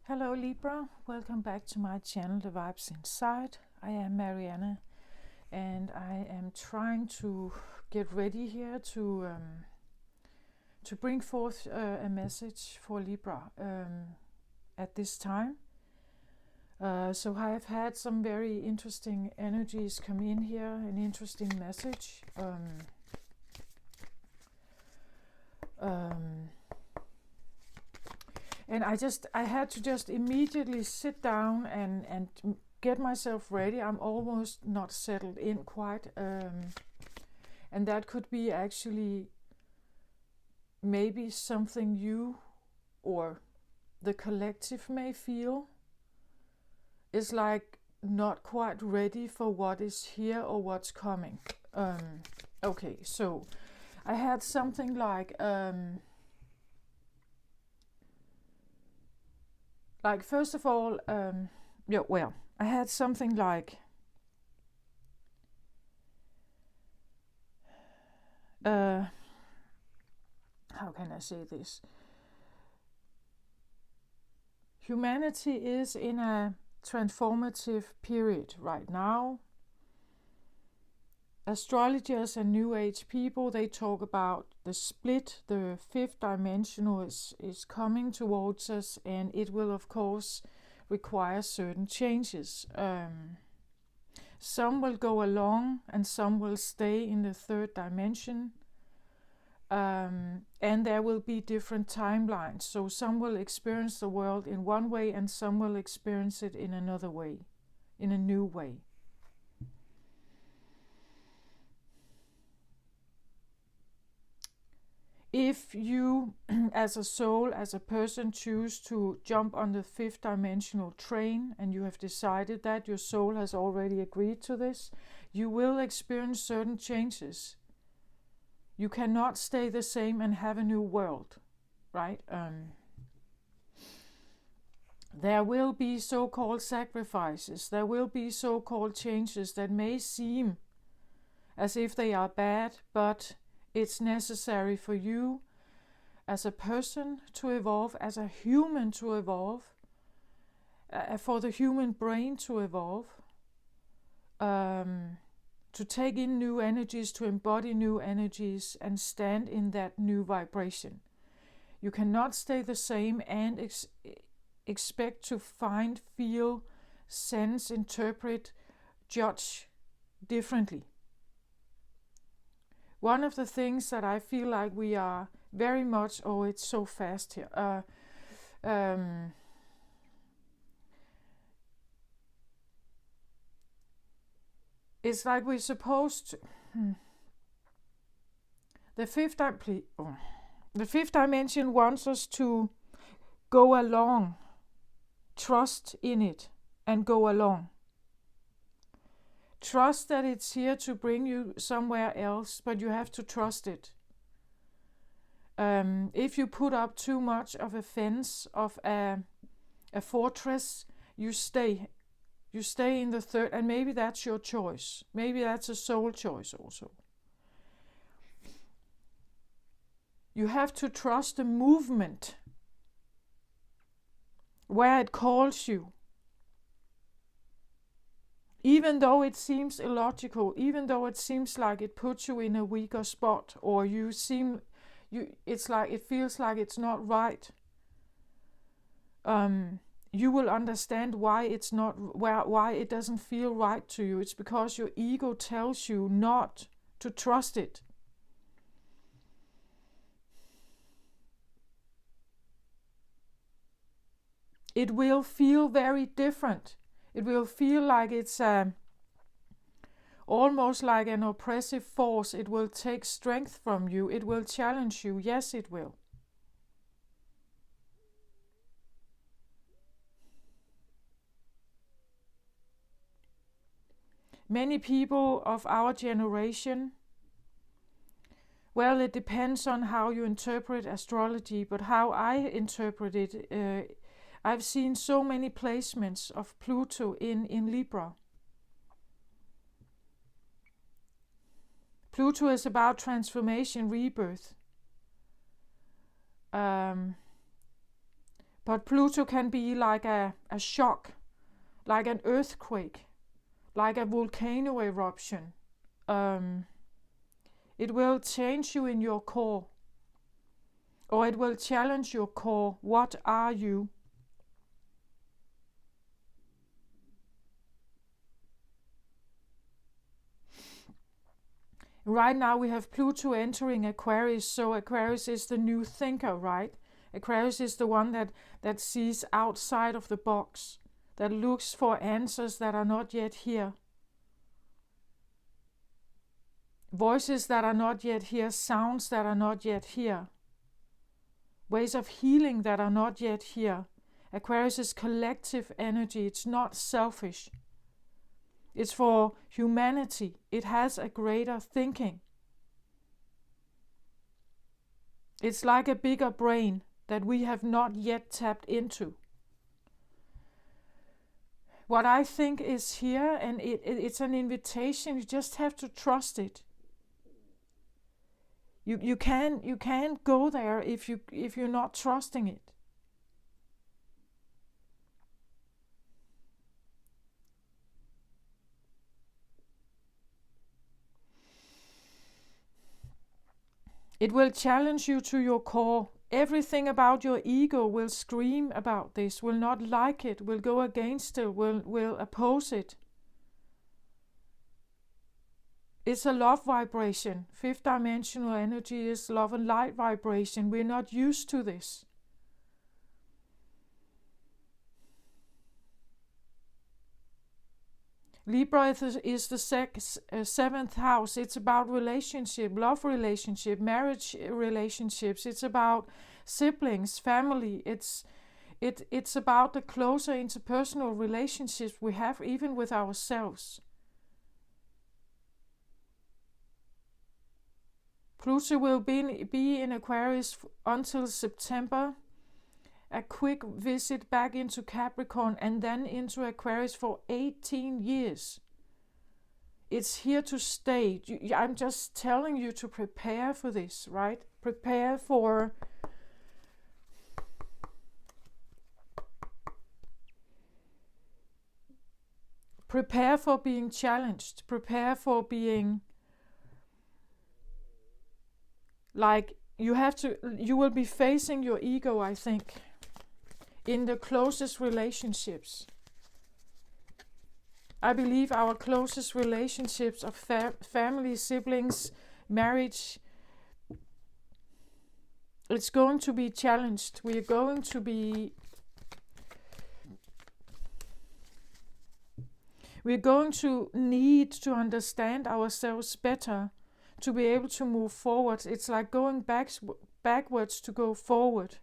Hello Libra, welcome back to my channel The Vibes Inside. I am Mariana and I am trying to get ready here to bring forth a message for Libra at this time. So I have had some very interesting energies come in here, an interesting message. And I had to just immediately sit down and get myself ready. I'm almost not settled in quite. And that could be actually maybe something you or the collective may feel is like not quite ready for what is here or what's coming. Okay, so I had something like first of all, I had something like how can I say this? Humanity is in a transformative period right now. Astrologers and New Age people, they talk about the split, the fifth dimensional is coming towards us, and it will of course require certain changes. Some will go along and some will stay in the third dimension, and there will be different timelines. So some will experience the world in one way and some will experience it in another way, in a new way. If you, as a soul, as a person, choose to jump on the fifth dimensional train and you have decided that, your soul has already agreed to this, you will experience certain changes. You cannot stay the same and have a new world, right? There will be so-called sacrifices. There will be so-called changes that may seem as if they are bad, but it's necessary for you as a person to evolve, as a human to evolve, for the human brain to evolve, to take in new energies, to embody new energies and stand in that new vibration. You cannot stay the same and expect to find, feel, sense, interpret, judge differently. One of the things that I feel like we are very much, it's so fast here. It's like we're supposed to. The fifth dimension wants us to go along, trust in it, and go along. Trust that it's here to bring you somewhere else, but you have to trust it. If you put up too much of a fence, of a fortress, you stay. You stay in the third, and maybe that's your choice. Maybe that's a soul choice also. You have to trust the movement, where it calls you. Even though it seems illogical, even though it seems like it puts you in a weaker spot, or it feels like it's not right. You will understand why it's not, why it doesn't feel right to you. It's because your ego tells you not to trust it. It will feel very different. It will feel like it's almost like an oppressive force. It will take strength from you. It will challenge you. Yes, it will. Many people of our generation, well, it depends on how you interpret astrology, but how I interpret it, I've seen so many placements of Pluto in Libra. Pluto is about transformation, rebirth. But But Pluto can be like a shock, like an earthquake, like a volcano eruption. It will change you in your core, or it will challenge your core. What are you? Right now we have Pluto entering Aquarius, so Aquarius is the new thinker, right? Aquarius is the one that sees outside of the box, that looks for answers that are not yet here. Voices that are not yet here, sounds that are not yet here, ways of healing that are not yet here. Aquarius is collective energy, it's not selfish. It's for humanity. It has a greater thinking. It's like a bigger brain that we have not yet tapped into. What I think is here, and it's an invitation, you just have to trust it. You can't go there if you're not trusting it. It will challenge you to your core. Everything about your ego will scream about this, will not like it, will go against it, will oppose it. It's a love vibration. Fifth dimensional energy is love and light vibration. We're not used to this. Libra is the seventh house. It's about relationship, love relationship, marriage relationships. It's about siblings, family. It's about the closer interpersonal relationships we have even with ourselves. Pluto will be in Aquarius until September. A quick visit back into Capricorn and then into Aquarius for 18 years. It's here to stay. I'm just telling you to prepare for this, right? Prepare for being challenged. Prepare for being like you will be facing your ego, I think, in the closest relationships. I believe our closest relationships of family, siblings, marriage, it's going to be challenged. We're going to need to understand ourselves better to be able to move forward. It's like going backwards to go forward.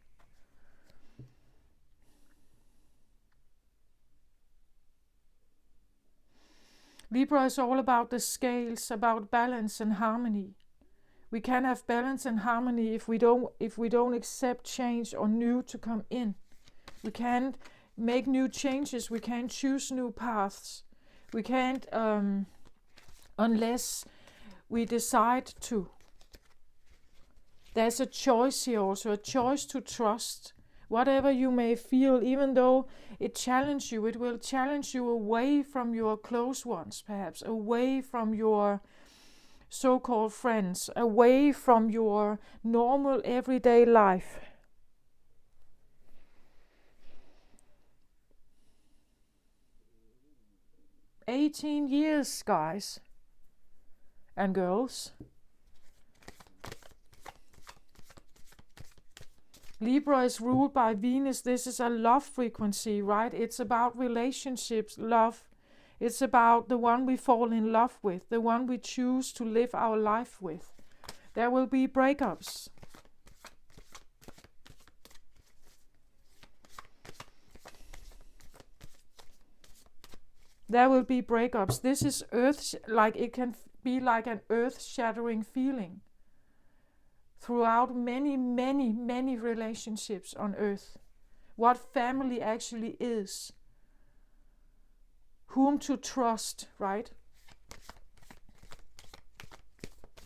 Libra is all about the scales, about balance and harmony. We can have balance and harmony if we don't accept change or new to come in. We can't make new changes. We can't choose new paths. We can't unless we decide to. There's a choice here also, a choice to trust. Whatever you may feel, even though it challenges you, it will challenge you away from your close ones, perhaps, away from your so-called friends, away from your normal everyday life. "18 years, guys and girls." Libra is ruled by Venus. This is a love frequency, right? It's about relationships, love. It's about the one we fall in love with, the one we choose to live our life with. There will be breakups. There will be breakups. This is it can be like an earth-shattering feeling throughout many, many, many relationships on earth. What family actually is. Whom to trust, right?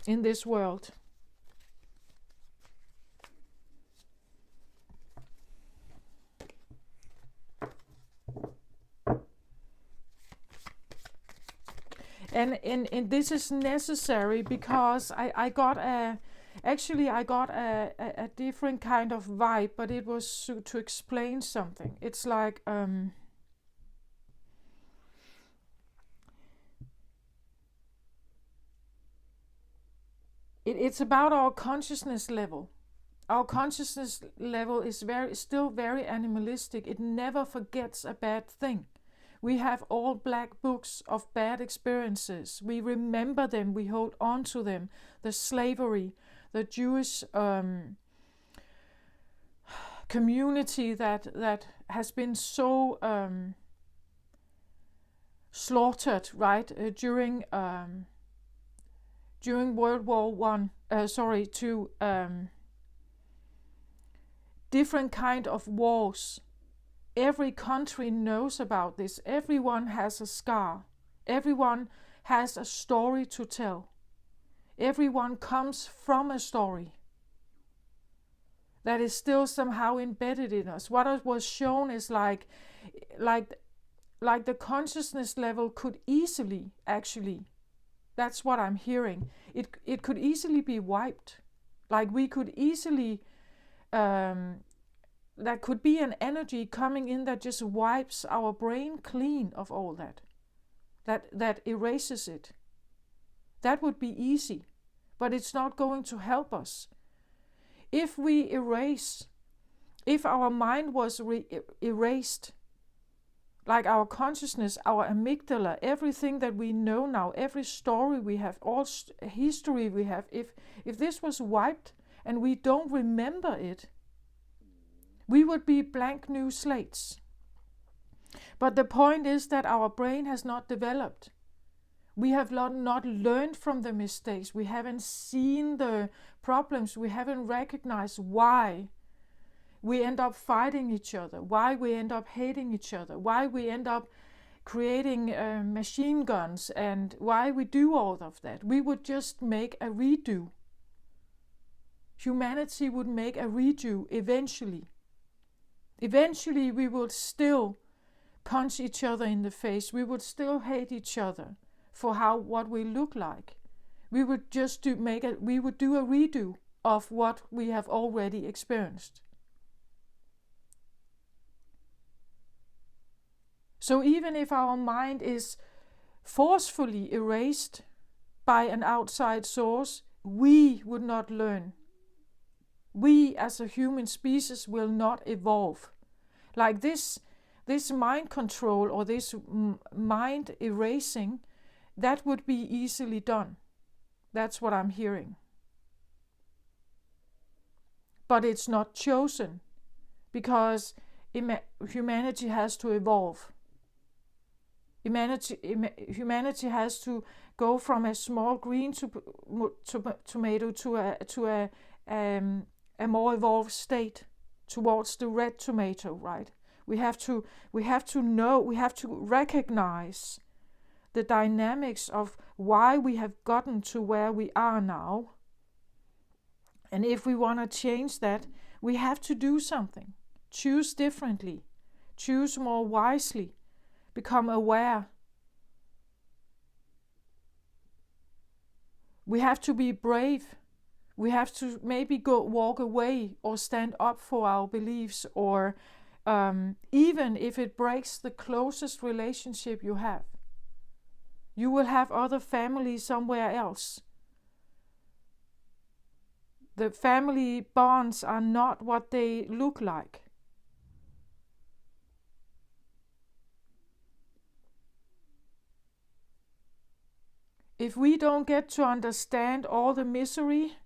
In this world. and this is necessary because I got a different kind of vibe, but it was to explain something. It's like it's about our consciousness level. Our consciousness level is still very animalistic. It never forgets a bad thing. We have all black books of bad experiences. We remember them. We hold on to them. The slavery, the Jewish community that has been so slaughtered, right, during World War II. Different kind of wars. Every country knows about this. Everyone has a scar. Everyone has a story to tell. Everyone comes from a story that is still somehow embedded in us. What was shown is like the consciousness level could easily, actually, that's what I'm hearing, it could easily be wiped. Like we could easily there could be an energy coming in that just wipes our brain clean of all that erases it. That would be easy, but it's not going to help us. If we erase, if our mind was erased, like our consciousness, our amygdala, everything that we know now, every story we have, all history we have, if this was wiped and we don't remember it, we would be blank new slates. But the point is that our brain has not developed. We have not learned from the mistakes. We haven't seen the problems. We haven't recognized why we end up fighting each other, why we end up hating each other, why we end up creating machine guns, and why we do all of that. We would just make a redo. Humanity would make a redo eventually. Eventually we would still punch each other in the face. We would still hate each other for what we look like. We would just do a redo of what we have already experienced. So even if our mind is forcefully erased by an outside source, we would not learn. We as a human species will not evolve. Like this mind control or this mind erasing, that would be easily done. That's what I'm hearing. But it's not chosen because humanity has to evolve. Humanity has to go from a small green tomato to a more evolved state towards the red tomato, right? We have to recognize the dynamics of why we have gotten to where we are now. And if we want to change that, we have to do something. Choose differently. Choose more wisely. Become aware. We have to be brave. We have to maybe walk away or stand up for our beliefs, or even if it breaks the closest relationship you have. You will have other family somewhere else. The family bonds are not what they look like. If we don't get to understand all the misery,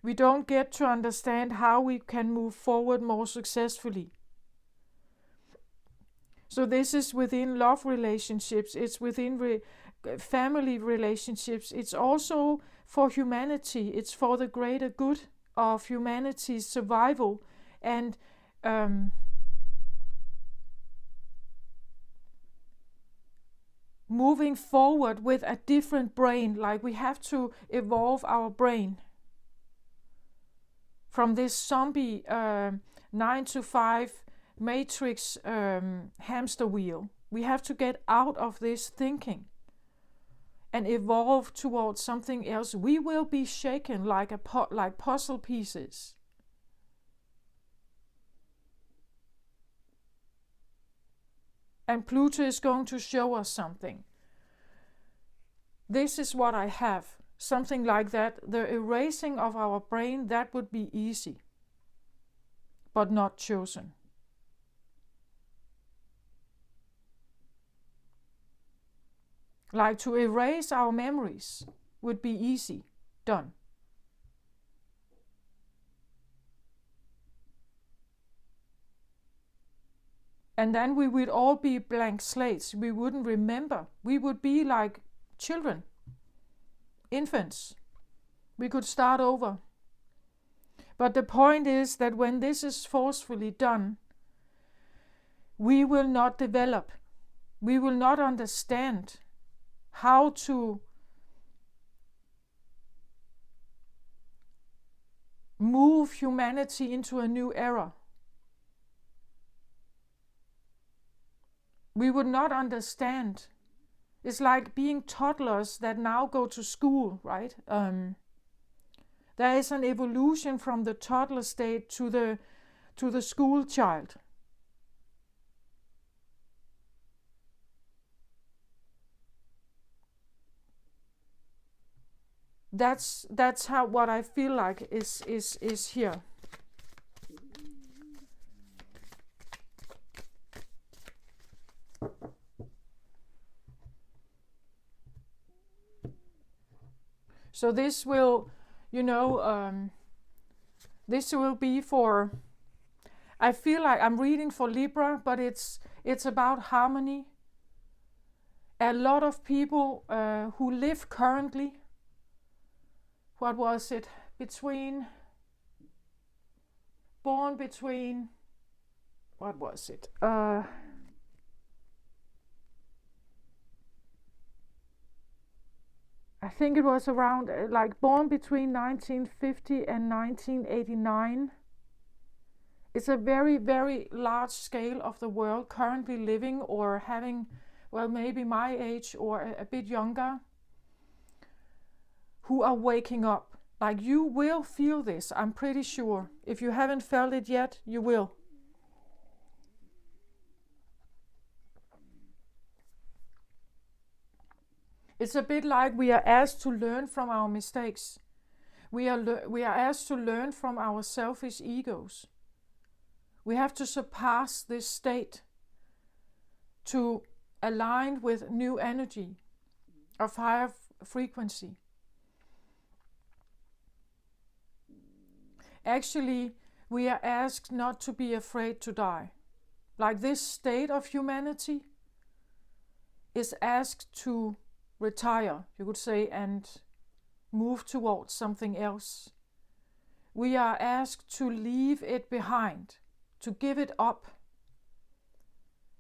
we don't get to understand how we can move forward more successfully. So this is within love relationships, it's within family relationships, it's also for humanity, it's for the greater good of humanity's survival and moving forward with a different brain. Like we have to evolve our brain from this zombie 9-to-5 matrix hamster wheel. We have to get out of this thinking. and evolve towards something else, we will be shaken like like puzzle pieces. And Pluto is going to show us something. This is what I have. Something like that. The erasing of our brain, that would be easy, but not chosen. Like to erase our memories would be easy, done. And then we would all be blank slates. We wouldn't remember. We would be like children, infants. We could start over. But the point is that when this is forcefully done, we will not develop. We will not understand how to move humanity into a new era. We would not understand. It's like being toddlers that now go to school, right? There is an evolution from the toddler state to the school child. That's how what I feel like is here. So this will, this will be for, I feel like I'm reading for Libra, but it's about harmony. A lot of people who live currently, what was it, born between, what was it? I think it was around, like born between 1950 and 1989. It's a very, very large scale of the world currently living or having, well, maybe my age or a bit younger, who are waking up. Like you will feel this, I'm pretty sure. If you haven't felt it yet, you will. It's a bit like we are asked to learn from our mistakes. We are asked to learn from our selfish egos. We have to surpass this state to align with new energy of higher frequency. Actually, we are asked not to be afraid to die. Like this state of humanity is asked to retire, you could say, and move towards something else. We are asked to leave it behind, to give it up,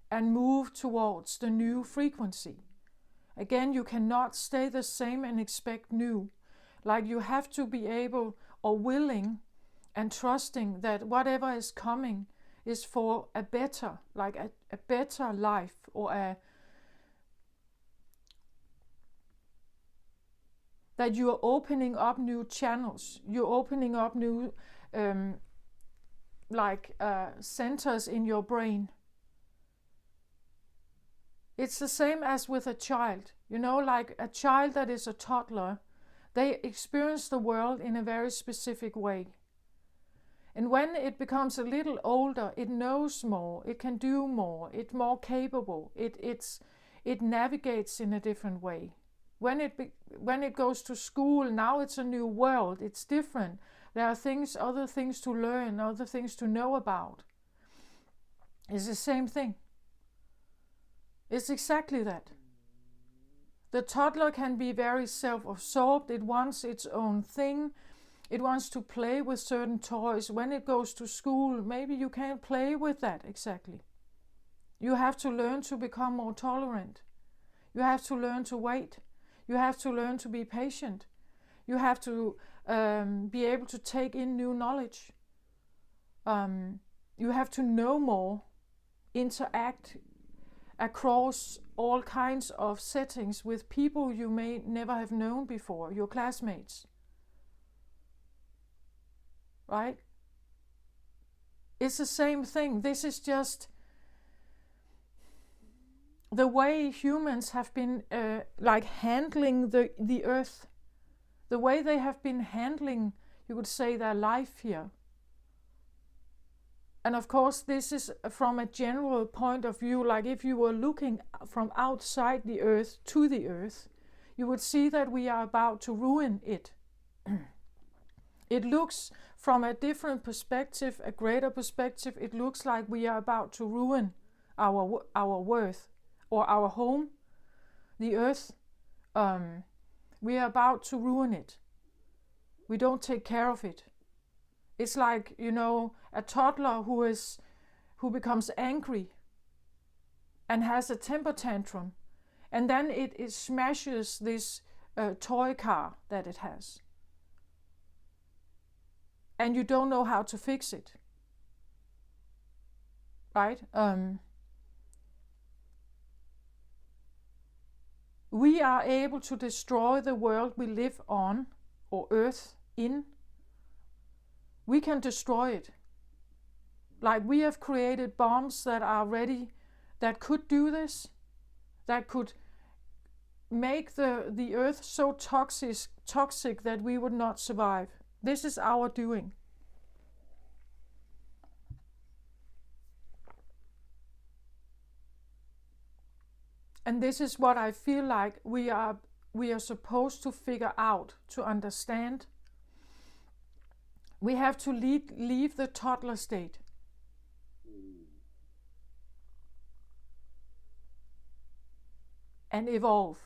and move towards the new frequency. Again, you cannot stay the same and expect new. Like you have to be able or willing and trusting that whatever is coming is for a better, like a better life, or that you are opening up new channels, you're opening up new centers in your brain. It's the same as with a child, like a child that is a toddler, they experience the world in a very specific way. And when it becomes a little older, it knows more, it can do more, it's more capable, it navigates in a different way. When it goes to school, now it's a new world, it's different. There are other things to learn, other things to know about. It's the same thing. It's exactly that. The toddler can be very self-absorbed, it wants its own thing, it wants to play with certain toys. When it goes to school, maybe you can't play with that exactly. You have to learn to become more tolerant. You have to learn to wait. You have to learn to be patient. You have to be able to take in new knowledge. You have to know more, interact across all kinds of settings with people you may never have known before, your classmates. Right? It's the same thing. This is just the way humans have been like handling the earth, the way they have been handling, you could say, their life here. And of course, this is from a general point of view, like if you were looking from outside the earth to the earth, you would see that we are about to ruin it. It looks from a different perspective, a greater perspective, it looks like we are about to ruin our worth or our home, the earth. We are about to ruin it. We don't take care of it. It's like, you know, a toddler who becomes angry and has a temper tantrum, and then it smashes this toy car that it has. And you don't know how to fix it. Right? We are able to destroy the world we live on, or earth in. We can destroy it. Like we have created bombs that are ready, that could do this, that could make the earth so toxic that we would not survive. This is our doing. And this is what I feel like we are supposed to figure out, to understand. We have to leave the toddler state. And evolve.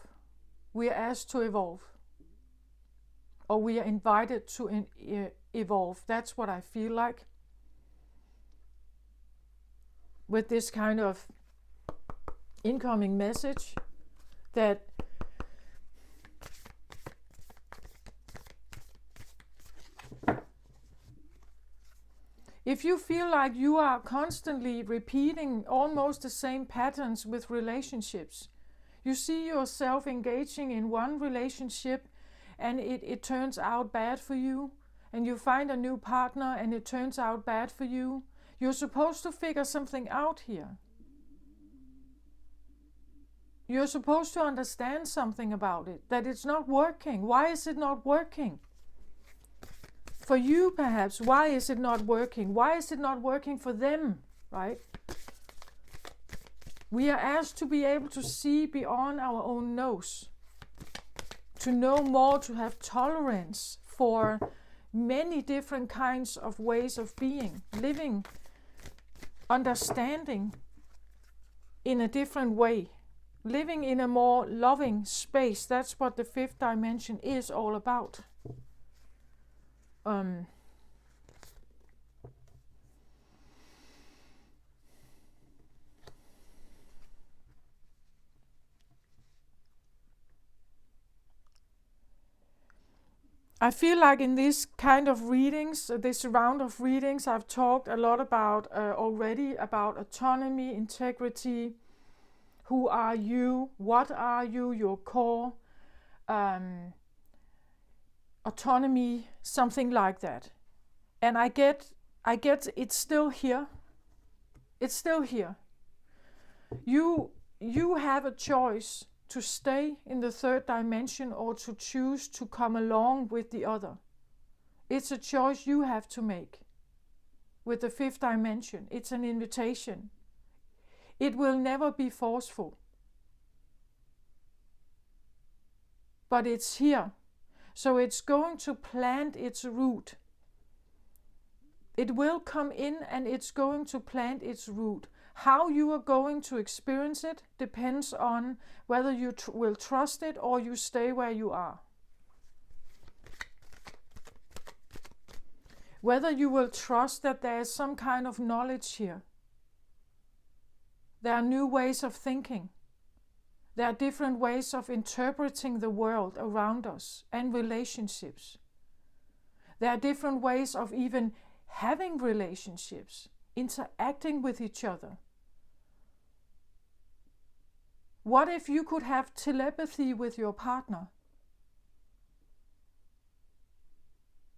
We are asked to evolve. Or we are invited to evolve. That's what I feel like. With this kind of incoming message that if you feel like you are constantly repeating almost the same patterns with relationships, you see yourself engaging in one relationship and it turns out bad for you, and you find a new partner and it turns out bad for you, you're supposed to figure something out here. You're supposed to understand something about it, that it's not working. Why is it not working? For you, perhaps, why is it not working? Why is it not working for them, right? We are asked to be able to see beyond our own nose, to know more, to have tolerance for many different kinds of ways of being, living, understanding in a different way, living in a more loving space. That's what the fifth dimension is all about. I feel like in this kind of readings, this round of readings, I've talked a lot about already about autonomy, integrity, who are you, what are you, your core, autonomy, something like that. And I get it's still here. It's still here. You have a choice to stay in the third dimension or to choose to come along with the other. It's a choice you have to make with the fifth dimension. It's an invitation. It will never be forceful. But it's here. So it's going to plant its root. It will come in and it's going to plant its root. How you are going to experience it depends on whether you will trust it or you stay where you are. Whether you will trust that there is some kind of knowledge here. There are new ways of thinking. There are different ways of interpreting the world around us and relationships. There are different ways of even having relationships, interacting with each other. What if you could have telepathy with your partner?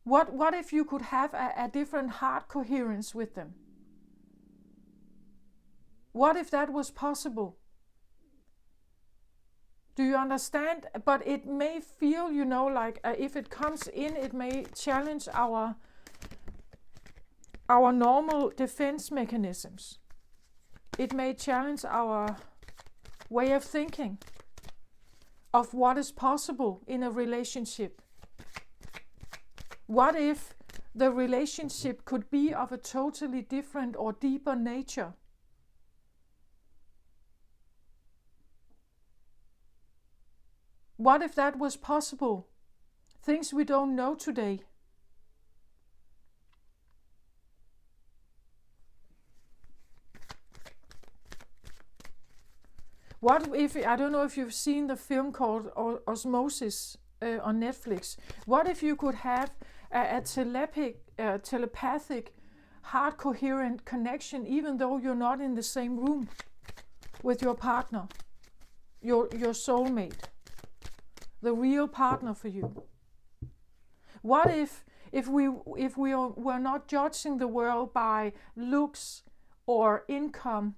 What if you could have a different heart coherence with them? What if that was possible? Do you understand? But it may feel, like if it comes in, it may challenge our normal defense mechanisms. It may challenge our way of thinking of what is possible in a relationship. What if the relationship could be of a totally different or deeper nature? What if that was possible? Things we don't know today. What if, I don't know if you've seen the film called Osmosis on Netflix. What if you could have a telepathic, heart coherent connection, even though you're not in the same room with your partner, your soulmate, the real partner for you? What if we were not judging the world by looks or income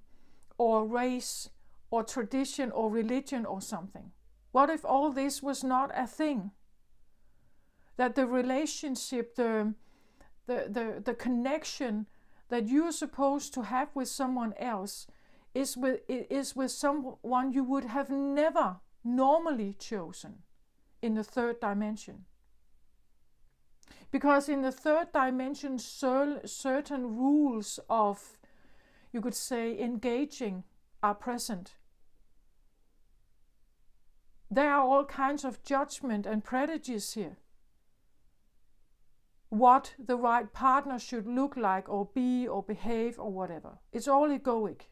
or race or tradition or religion or something? What if all this was not a thing? That the relationship, the connection that you're supposed to have with someone else is with someone you would have never normally chosen in the third dimension. Because in the third dimension, certain rules of, you could say, engaging are present. There are all kinds of judgment and prejudice here. What the right partner should look like or be or behave or whatever. It's all egoic.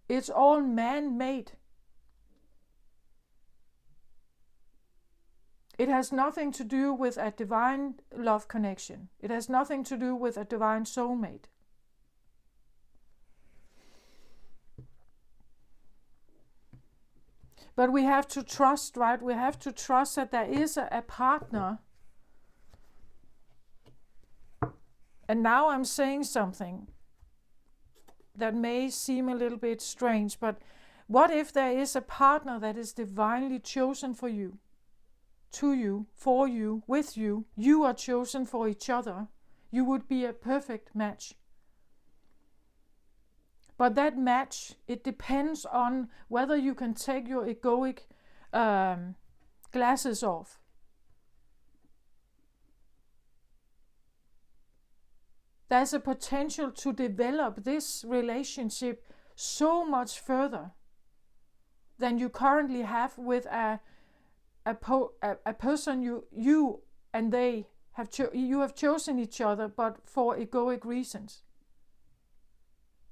It's all man-made. It has nothing to do with a divine love connection. It has nothing to do with a divine soulmate. But we have to trust, right? We have to trust that there is a partner. And now I'm saying something that may seem a little bit strange, but what if there is a partner that is divinely chosen for you, to you, for you, with you? You are chosen for each other. You would be a perfect match. But that match, it depends on whether you can take your egoic glasses off. There's a potential to develop this relationship so much further than you currently have with a person you and they have you have chosen each other, but for egoic reasons.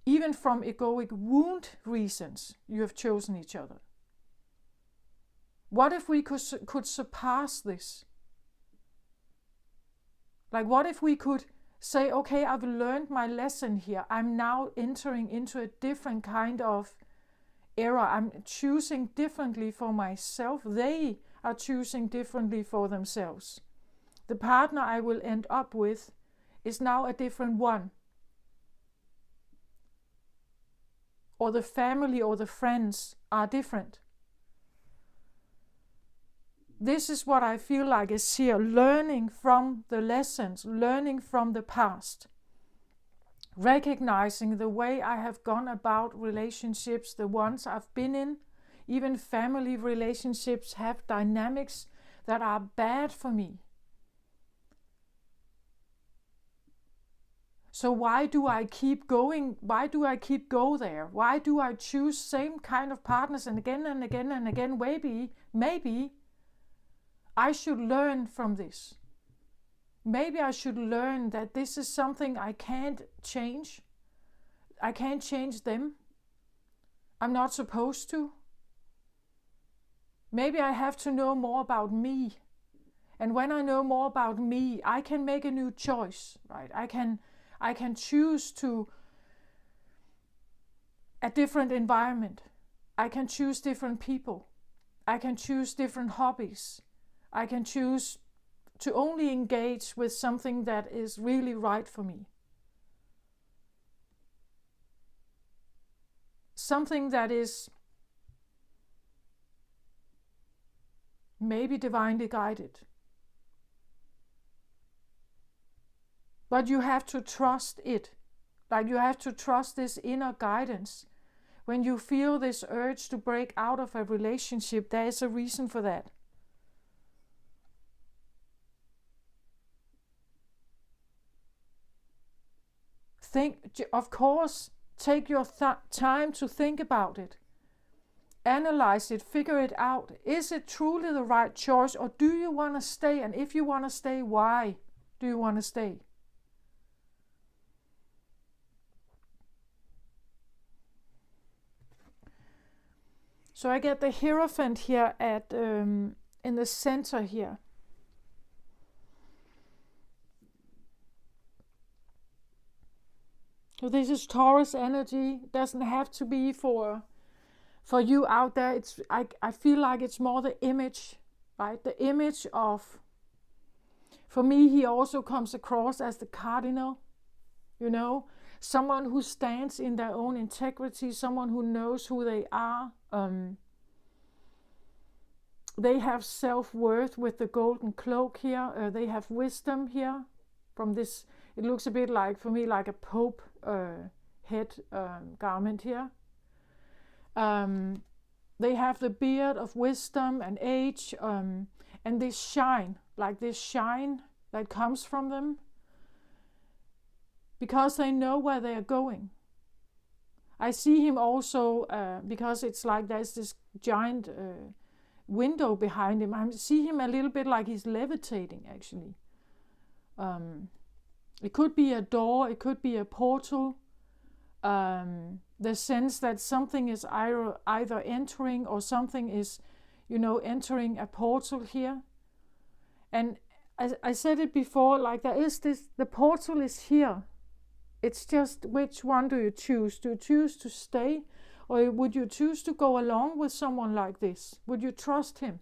Even from egoic wound reasons, you have chosen each other. What if we could surpass this? Like, what if we could say, okay, I've learned my lesson here. I'm now entering into a different kind of era. I'm choosing differently for myself. They are choosing differently for themselves. The partner I will end up with is now a different one. Or the family or the friends are different. This is what I feel like is here, learning from the lessons, learning from the past, recognizing the way I have gone about relationships, the ones I've been in. Even family relationships have dynamics that are bad for me. So why do I keep going? Why do I keep go there? Why do I choose same kind of partners and again and again and again? Maybe I should learn from this. Maybe I should learn that this is something I can't change. I can't change them. I'm not supposed to. Maybe I have to know more about me. And when I know more about me, I can make a new choice, right? I can choose to a different environment. I can choose different people. I can choose different hobbies. I can choose to only engage with something that is really right for me. Something that is maybe divinely guided. But you have to trust it. Like you have to trust this inner guidance. When you feel this urge to break out of a relationship, there is a reason for that. Of course, take your time to think about it. Analyze it, figure it out. Is it truly the right choice, or do you want to stay? And if you want to stay, why do you want to stay? So I get the Hierophant here at in the center here. So this is Taurus energy. It doesn't have to be for you out there. I feel like it's more the image, right? The image of, for me, he also comes across as the cardinal, someone who stands in their own integrity, someone who knows who they are. They have self-worth with the golden cloak here. They have wisdom here. From this, it looks a bit like, for me, like a pope head garment here. They have the beard of wisdom and age, and this shine that comes from them, because they know where they are going. I see him also, because it's like there's this giant window behind him. I see him a little bit like he's levitating, actually. It could be a door, it could be a portal. The sense that something is either entering, or something is, entering a portal here. And I said it before, like there is this, the portal is here. It's just, which one do you choose? Do you choose to stay, or would you choose to go along with someone like this? Would you trust him?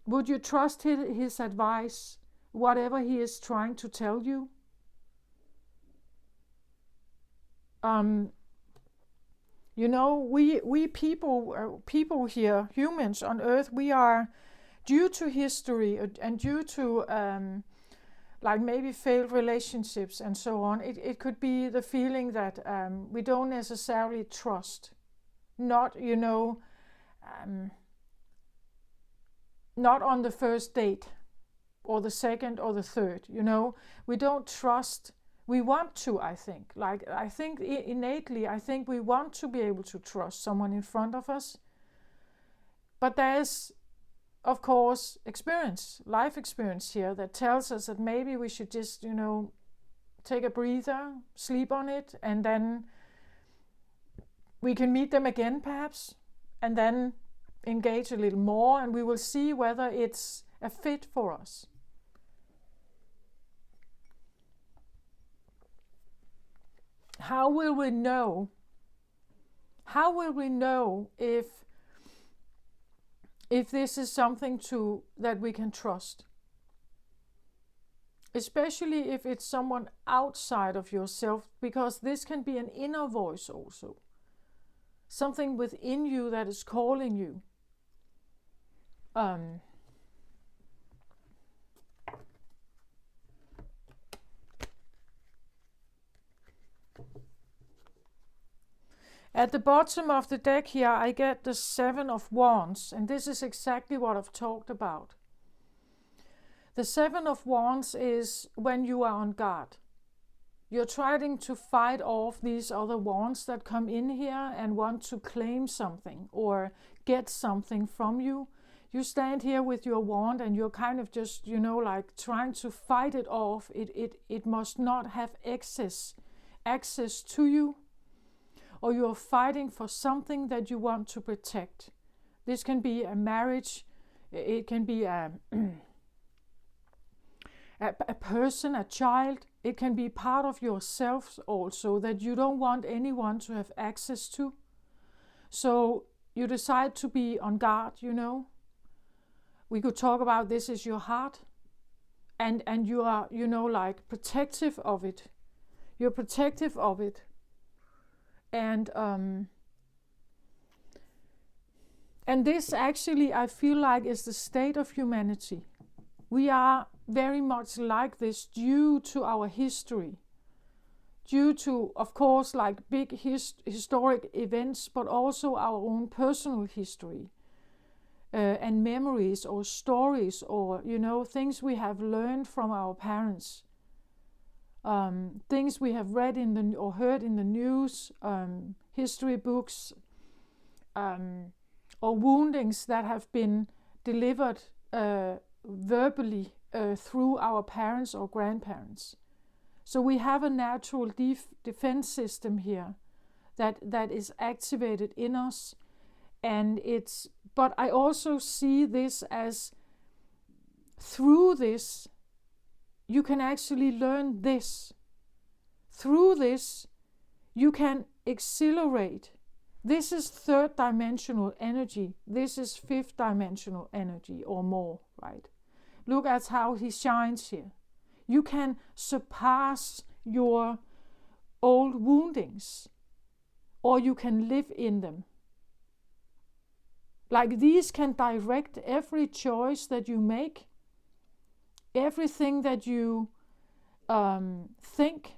Would you trust his advice, whatever he is trying to tell you? We people here, humans on Earth, we are, due to history and due to like maybe failed relationships and so on, it could be the feeling that we don't necessarily trust. Not on the first date, or the second, or the third, we don't trust. We want to, I think. I think innately, we want to be able to trust someone in front of us. But there's, of course, life experience here that tells us that maybe we should just, take a breather, sleep on it, and then we can meet them again, perhaps, and then engage a little more, and we will see whether it's a fit for us. How will we know? How will we know if this is something that we can trust? Especially if it's someone outside of yourself, because this can be an inner voice also. Something within you that is calling you. At the bottom of the deck here, I get the 7 of Wands, and this is exactly what I've talked about. The 7 of Wands is when you are on guard. You're trying to fight off these other wands that come in here and want to claim something or get something from you. You stand here with your wand and you're kind of just, like trying to fight it off. It must not have access to you. Or you're fighting for something that you want to protect. This can be a marriage, it can be a a person, a child. It can be part of yourself also that you don't want anyone to have access to. So you decide to be on guard, you know. We could talk about this as your heart. And you are, you know, like protective of it. You're protective of it. And this actually, I feel like, is the state of humanity. We are very much like this due to our history. Due to, of course, like big historic events, but also our own personal history. And memories or stories or, you know, things we have learned from our parents. Things we have read or heard in the news, history books, or woundings that have been delivered verbally through our parents or grandparents. So we have a natural defense system here that is activated in us, and but I also see this as, through this, you can actually learn this. Through this, you can accelerate. This is third dimensional energy. This is fifth dimensional energy or more, right? Look at how he shines here. You can surpass your old woundings, or you can live in them. Like these can direct every choice that you make, everything that you think,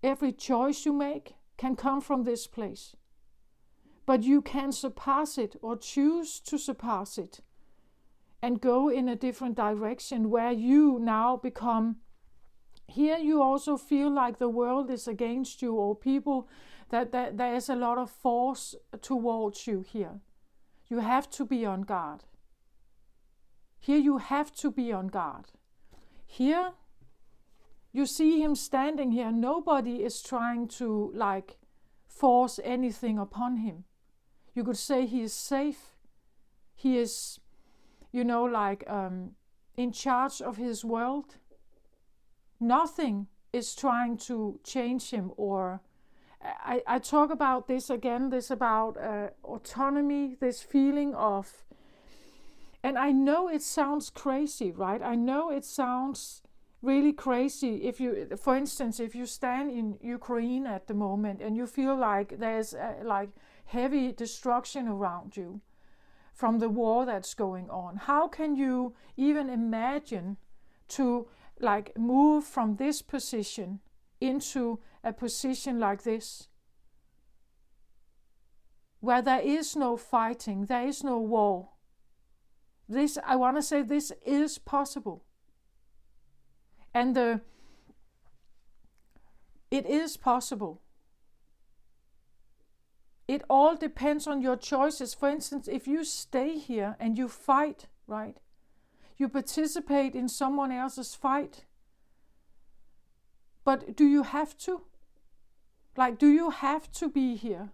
every choice you make can come from this place. But you can surpass it or choose to surpass it and go in a different direction where you now become, here you also feel like the world is against you, or people, that there is a lot of force towards you here. You have to be on guard. Here you have to be on guard. Here you see him standing here. Nobody is trying to like force anything upon him. You could say he is safe. He is, you know, like in charge of his world. Nothing is trying to change him. Or I talk about this again, this about autonomy, this feeling of, and I know it sounds crazy, right? I know it sounds really crazy. If you, for instance, if you stand in Ukraine at the moment and you feel like there's like heavy destruction around you from the war that's going on, how can you even imagine to like move from this position into a position like this, where there is no fighting, there is no war? This, I want to say, this is possible. And it is possible. It all depends on your choices. For instance, if you stay here and you fight, right? You participate in someone else's fight. But do you have to? Like, do you have to be here?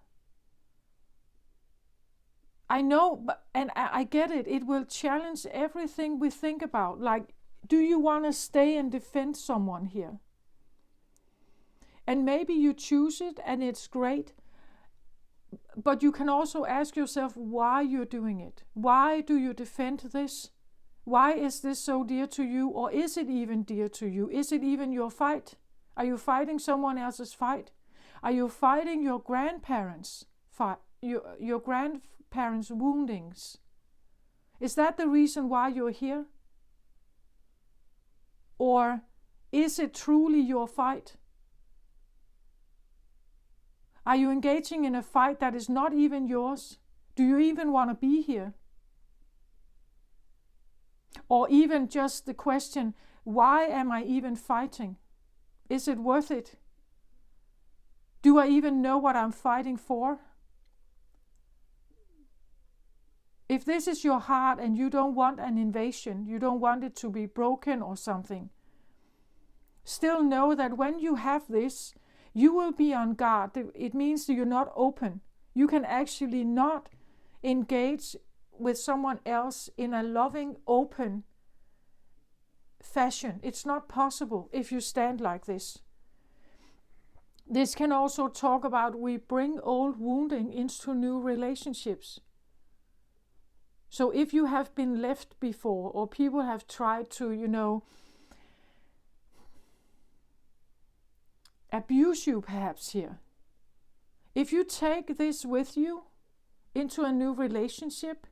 I know, but, and I get it. It will challenge everything we think about. Like, do you want to stay and defend someone here? And maybe you choose it and it's great. But you can also ask yourself why you're doing it. Why do you defend this? Why is this so dear to you? Or is it even dear to you? Is it even your fight? Are you fighting someone else's fight? Are you fighting your grandparents' fight? Your grandparents' woundings? Is that the reason why you're here? Or is it truly your fight? Are you engaging in a fight that is not even yours? Do you even want to be here? Or even just the question, why am I even fighting? Is it worth it? Do I even know what I'm fighting for? If this is your heart and you don't want an invasion, you don't want it to be broken or something, still know that when you have this, you will be on guard. It means that you're not open. You can actually not engage with someone else in a loving, open fashion. It's not possible if you stand like this. This can also talk about we bring old wounding into new relationships. So if you have been left before, or people have tried to, abuse you perhaps here, if you take this with you into a new relationship,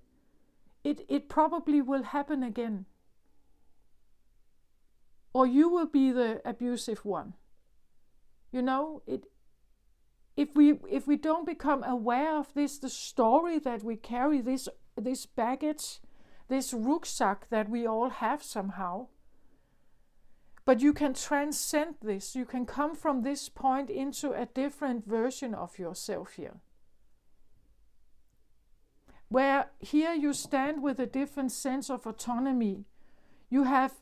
it probably will happen again. Or you will be the abusive one. If we don't become aware of this, the story that we carry, this baggage, this rucksack that we all have somehow, but you can transcend this. You can come from this point into a different version of yourself here. Where here you stand with a different sense of autonomy. You have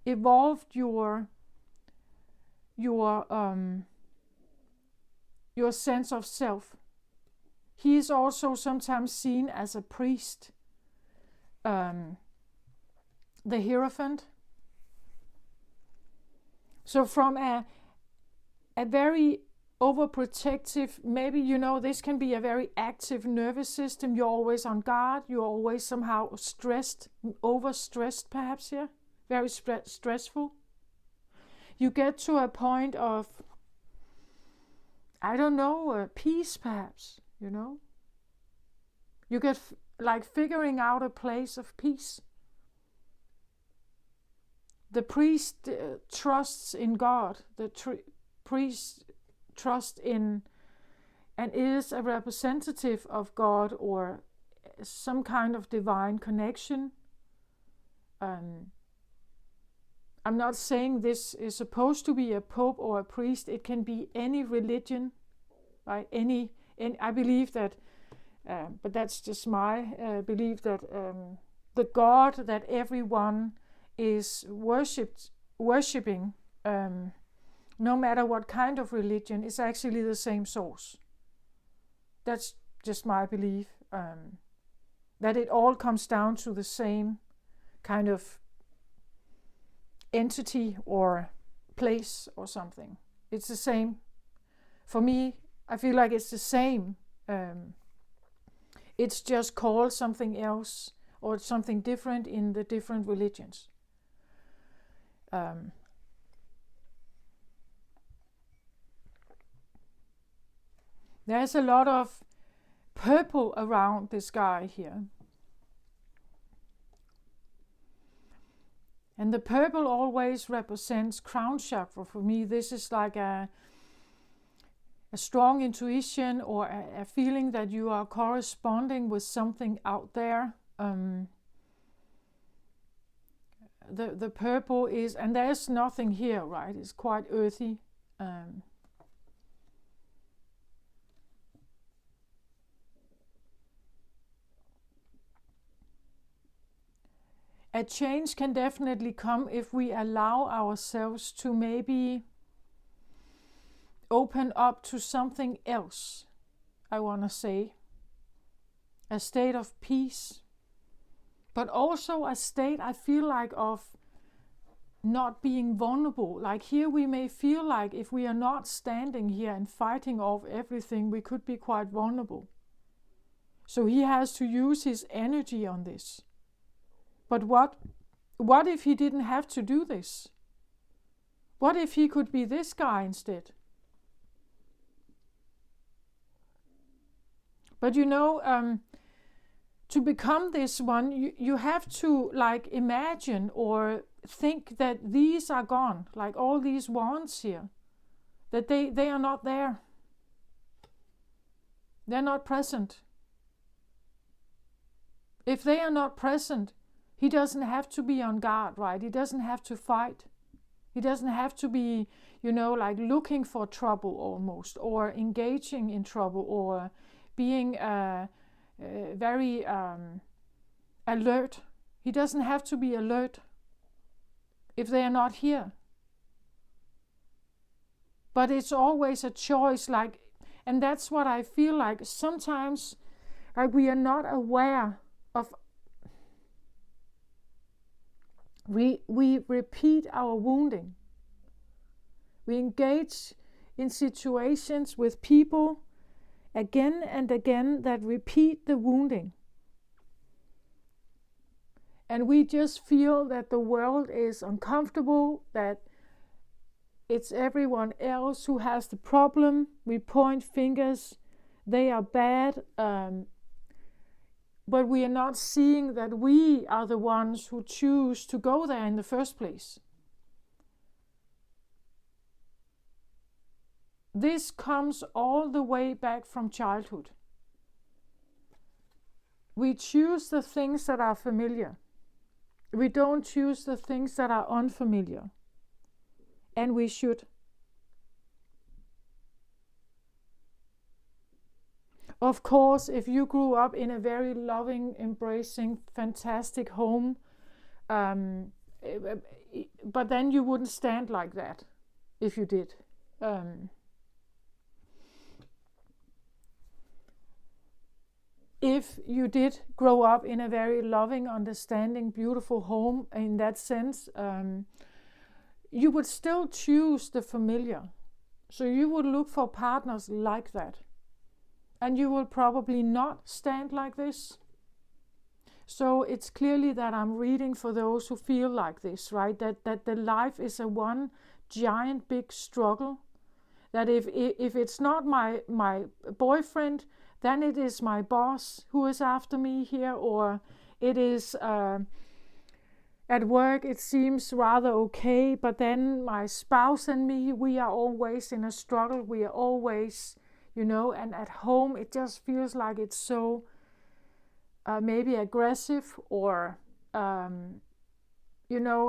evolved your sense of self. He is also sometimes seen as a priest. The Hierophant. So from a very overprotective, maybe, this can be a very active nervous system. You're always on guard. You're always somehow stressed, overstressed perhaps here. Very stressful. You get to a point of, peace perhaps, You get like figuring out a place of peace. The priest trusts in God. The priest trusts in and is a representative of God or some kind of divine connection. I'm not saying this is supposed to be a pope or a priest. It can be any religion, right? I believe that, but that's just my belief, that the God that everyone is worshipping, no matter what kind of religion, is actually the same source. That's just my belief, that it all comes down to the same kind of entity or place or something. It's the same. For me, I feel like it's the same. It's just called something else or something different in the different religions. There's a lot of purple around this guy here. And the purple always represents crown chakra. For me, this is like a strong intuition or a feeling that you are corresponding with something out there. The purple is, and there's nothing here, right? It's quite earthy. A change can definitely come if we allow ourselves to maybe open up to something else, I want to say. A state of peace, but also a state, I feel like, of not being vulnerable. Like here we may feel like if we are not standing here and fighting off everything, we could be quite vulnerable. So he has to use his energy on this. But what if he didn't have to do this? What if he could be this guy instead? But to become this one, you have to imagine or think that these are gone, like all these wands here, that they are not there. They're not present. If they are not present, he doesn't have to be on guard, right? He doesn't have to fight. He doesn't have to be, looking for trouble almost, or engaging in trouble, or being very alert. He doesn't have to be alert if they are not here. But it's always a choice, and that's what I feel like. Sometimes, we are not aware of We repeat our wounding. We engage in situations with people again and again that repeat the wounding. And we just feel that the world is uncomfortable, that it's everyone else who has the problem. We point fingers, they are bad, but we are not seeing that we are the ones who choose to go there in the first place. This comes all the way back from childhood. We choose the things that are familiar. We don't choose the things that are unfamiliar. And we should. Of course, if you grew up in a very loving, embracing, fantastic home, but then you wouldn't stand like that if you did. If you did grow up in a very loving, understanding, beautiful home in that sense, you would still choose the familiar. So you would look for partners like that. And you will probably not stand like this. So it's clearly that I'm reading for those who feel like this, right? That the life is a one giant big struggle. That if it's not my boyfriend, then it is my boss who is after me here, or it is at work it seems rather okay, but then my spouse and me, we are always in a struggle. We are always, and at home it just feels like it's so maybe aggressive or,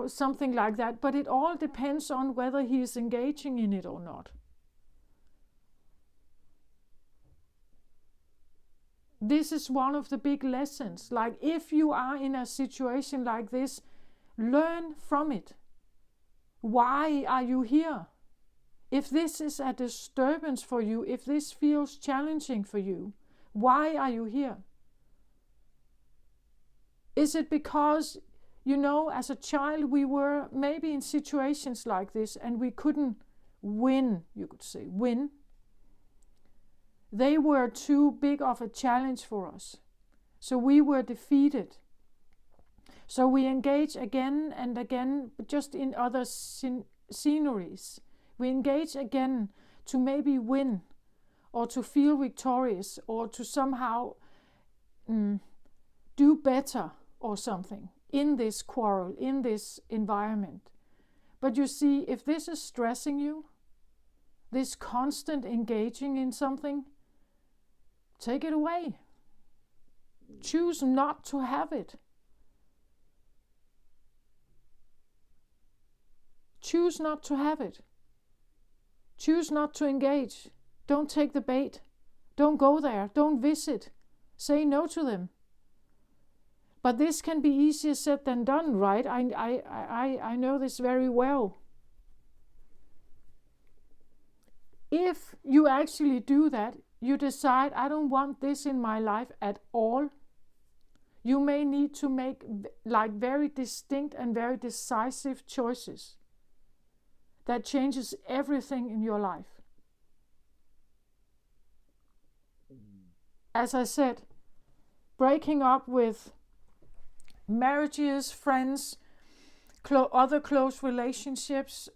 something like that. But it all depends on whether he is engaging in it or not. This is one of the big lessons. Like, if you are in a situation like this, learn from it. Why are you here? If this is a disturbance for you, if this feels challenging for you, why are you here? Is it because, as a child we were maybe in situations like this and we couldn't win, you could say, win? They were too big of a challenge for us. So we were defeated. So we engage again and again, just in other sceneries. We engage again to maybe win, or to feel victorious, or to somehow do better or something in this quarrel, in this environment. But you see, if this is stressing you, this constant engaging in something, take it away. Choose not to have it. Choose not to have it. Choose not to engage. Don't take the bait. Don't go there. Don't visit. Say no to them. But this can be easier said than done, right? I know this very well. If you actually do that, you decide, I don't want this in my life at all. You may need to make very distinct and very decisive choices that changes everything in your life. As I said, breaking up with marriages, friends, other close relationships,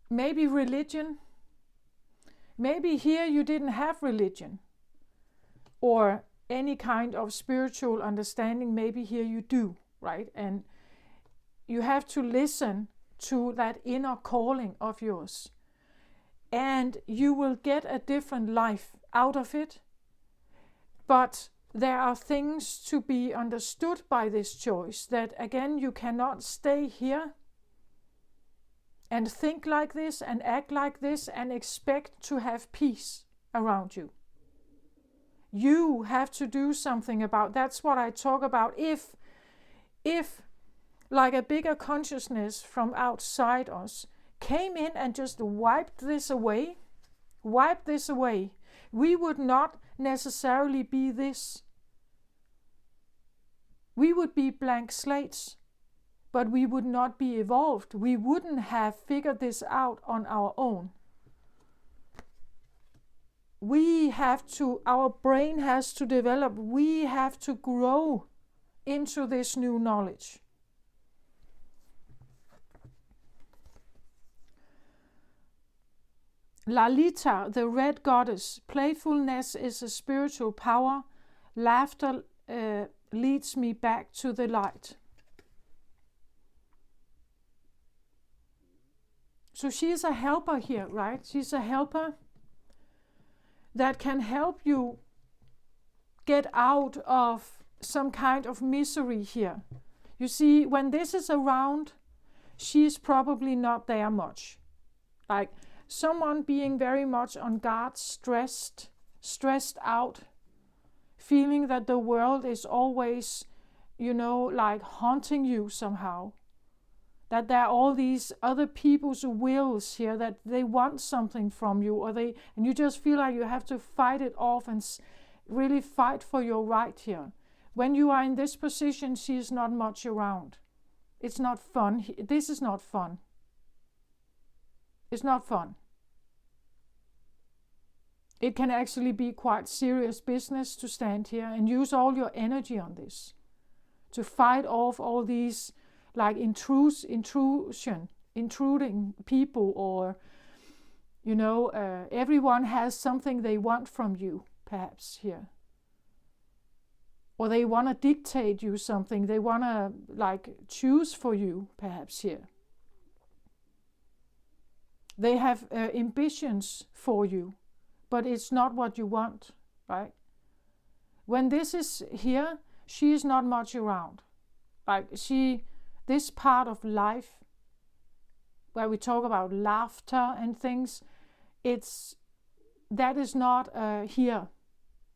maybe religion. Maybe here you didn't have religion or any kind of spiritual understanding. Maybe here you do, right? And you have to listen to that inner calling of yours. And you will get a different life out of it. But there are things to be understood by this choice, that again, you cannot stay here and think like this and act like this and expect to have peace around you. You have to do something about. That's what I talk about. If like a bigger consciousness from outside us came in and just wiped this away, we would not necessarily be this. We would be blank slates, but we would not be evolved. We wouldn't have figured this out on our own. Our brain has to develop, we have to grow into this new knowledge. Lalita, the red goddess, playfulness is a spiritual power. Laughter leads me back to the light. So she's a helper here, right? She's a helper that can help you get out of some kind of misery here. You see, when this is around, she's probably not there much. Like someone being very much on guard, stressed out, feeling that the world is always, like haunting you somehow. That there are all these other people's wills here, that they want something from you, and you just feel like you have to fight it off and really fight for your right here. When you are in this position, she is not much around. It's not fun. This is not fun. It's not fun. It can actually be quite serious business to stand here and use all your energy on this, to fight off all these like intruding people, or everyone has something they want from you, perhaps here, or they want to dictate you something, they want to like choose for you, perhaps here. They have ambitions for you, but it's not what you want, right? When this is here, she is not much around. Like this part of life where we talk about laughter and things, that is not here.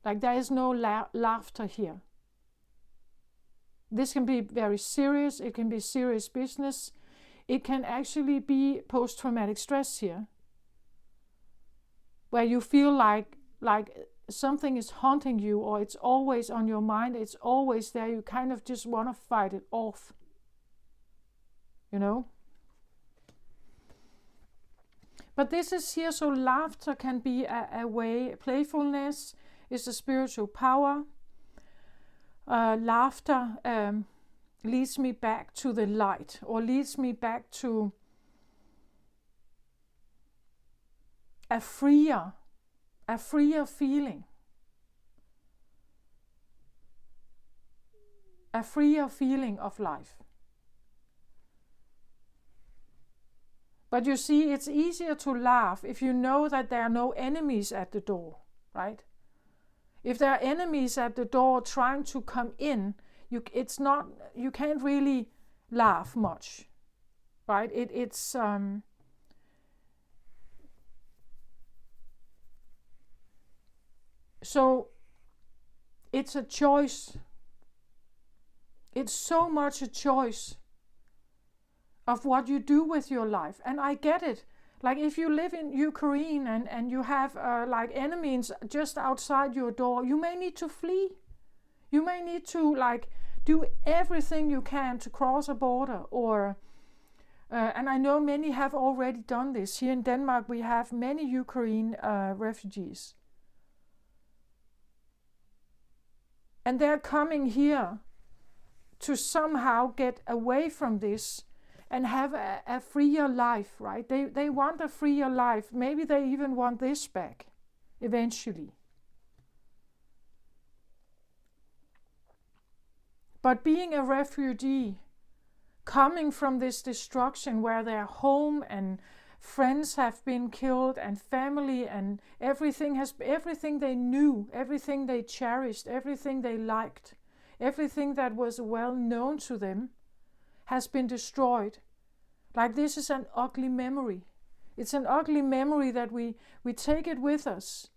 Like there is no laughter here. This can be very serious. It can be serious business. It can actually be post-traumatic stress here, where you feel like something is haunting you, or it's always on your mind. It's always there. You kind of just want to fight it off. But this is here, so laughter can be a way. Playfulness is a spiritual power. Laughter leads me back to the light, or leads me back to a freer feeling. A freer feeling of life. But you see, it's easier to laugh if you know that there are no enemies at the door, right? If there are enemies at the door trying to come in, you can't really laugh much, right? So it's a choice. It's so much a choice of what you do with your life. And I get it. Like if you live in Ukraine and you have like enemies just outside your door, you may need to flee. You may need to like do everything you can to cross a border, or and I know many have already done this. Here in Denmark we have many Ukraine refugees. And they're coming here to somehow get away from this and have a freer life, right? They want a freer life. Maybe they even want this back eventually. But being a refugee, coming from this destruction where their home and friends have been killed, and family and everything they knew, everything they cherished, everything they liked, everything that was well known to them, has been destroyed. Like this is an ugly memory. It's an ugly memory that we take it with us.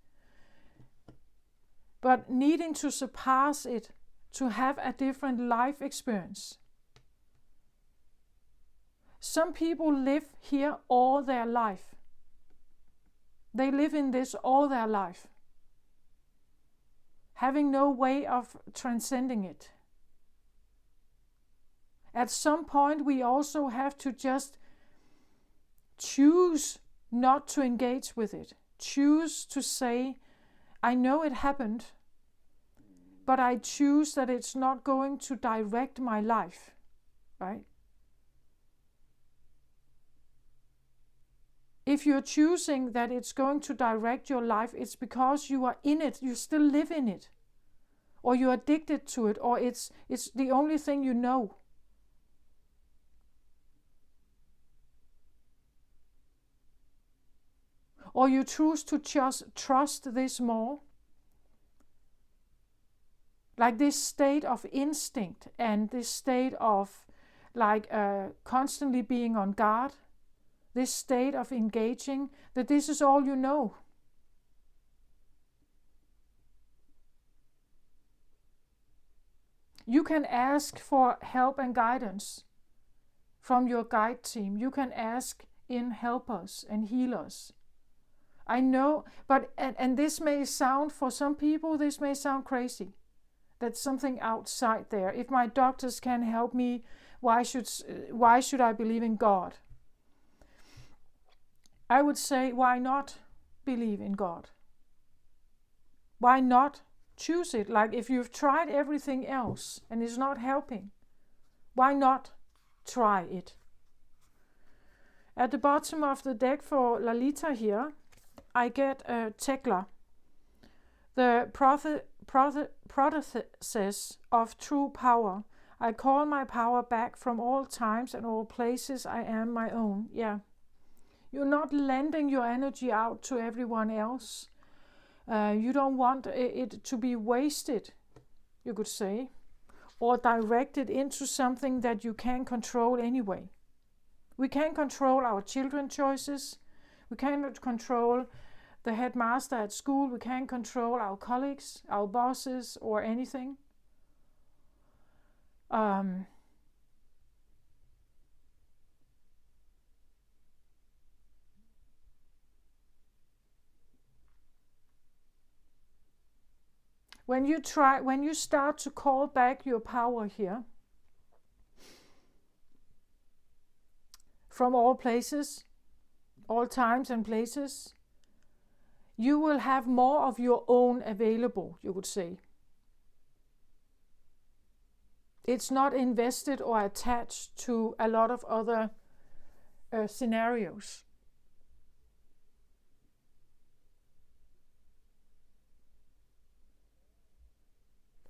But needing to surpass it, to have a different life experience. Some people live here all their life. They live in this all their life, having no way of transcending it. At some point, we also have to just choose not to engage with it. Choose to say, I know it happened, but I choose that it's not going to direct my life, right? If you're choosing that it's going to direct your life, it's because you are in it, you still live in it, or you're addicted to it, or it's the only thing you know. Or you choose to just trust this more. Like this state of instinct and this state of constantly being on guard, this state of engaging, that this is all you know. You can ask for help and guidance from your guide team. You can ask in helpers and healers. I know, but and this may sound, for some people, this may sound crazy. That's something outside there. If my doctors can help me, why should I believe in God? I would say, why not believe in God? Why not choose it? Like if you've tried everything else and it's not helping, why not try it? At the bottom of the deck for Lalita here, I get Tekla, the process of true power. I call my power back from all times and all places. I am my own. Yeah. You're not lending your energy out to everyone else. You don't want it to be wasted, you could say, or directed into something that you can't control anyway. We can't control our children's choices. We cannot control the headmaster at school. We can't control our colleagues, our bosses, or anything. When you start to call back your power here, from all places, all times and places, you will have more of your own available, you could say. It's not invested or attached to a lot of other scenarios.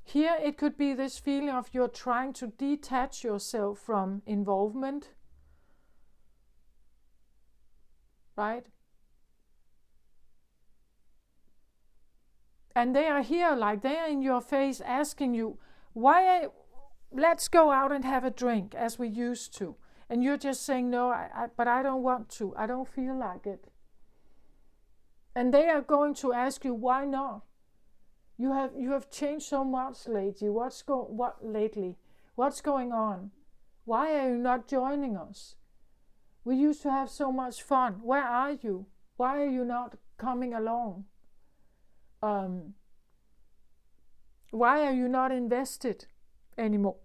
Here it could be this feeling of you're trying to detach yourself from involvement, right? And they are here, like they are in your face asking you, let's go out and have a drink as we used to. And you're just saying, no, but I don't want to. I don't feel like it. And they are going to ask you, why not? You have changed so much lately. What's going on? Why are you not joining us? We used to have so much fun. Where are you? Why are you not coming along? Why are you not invested anymore?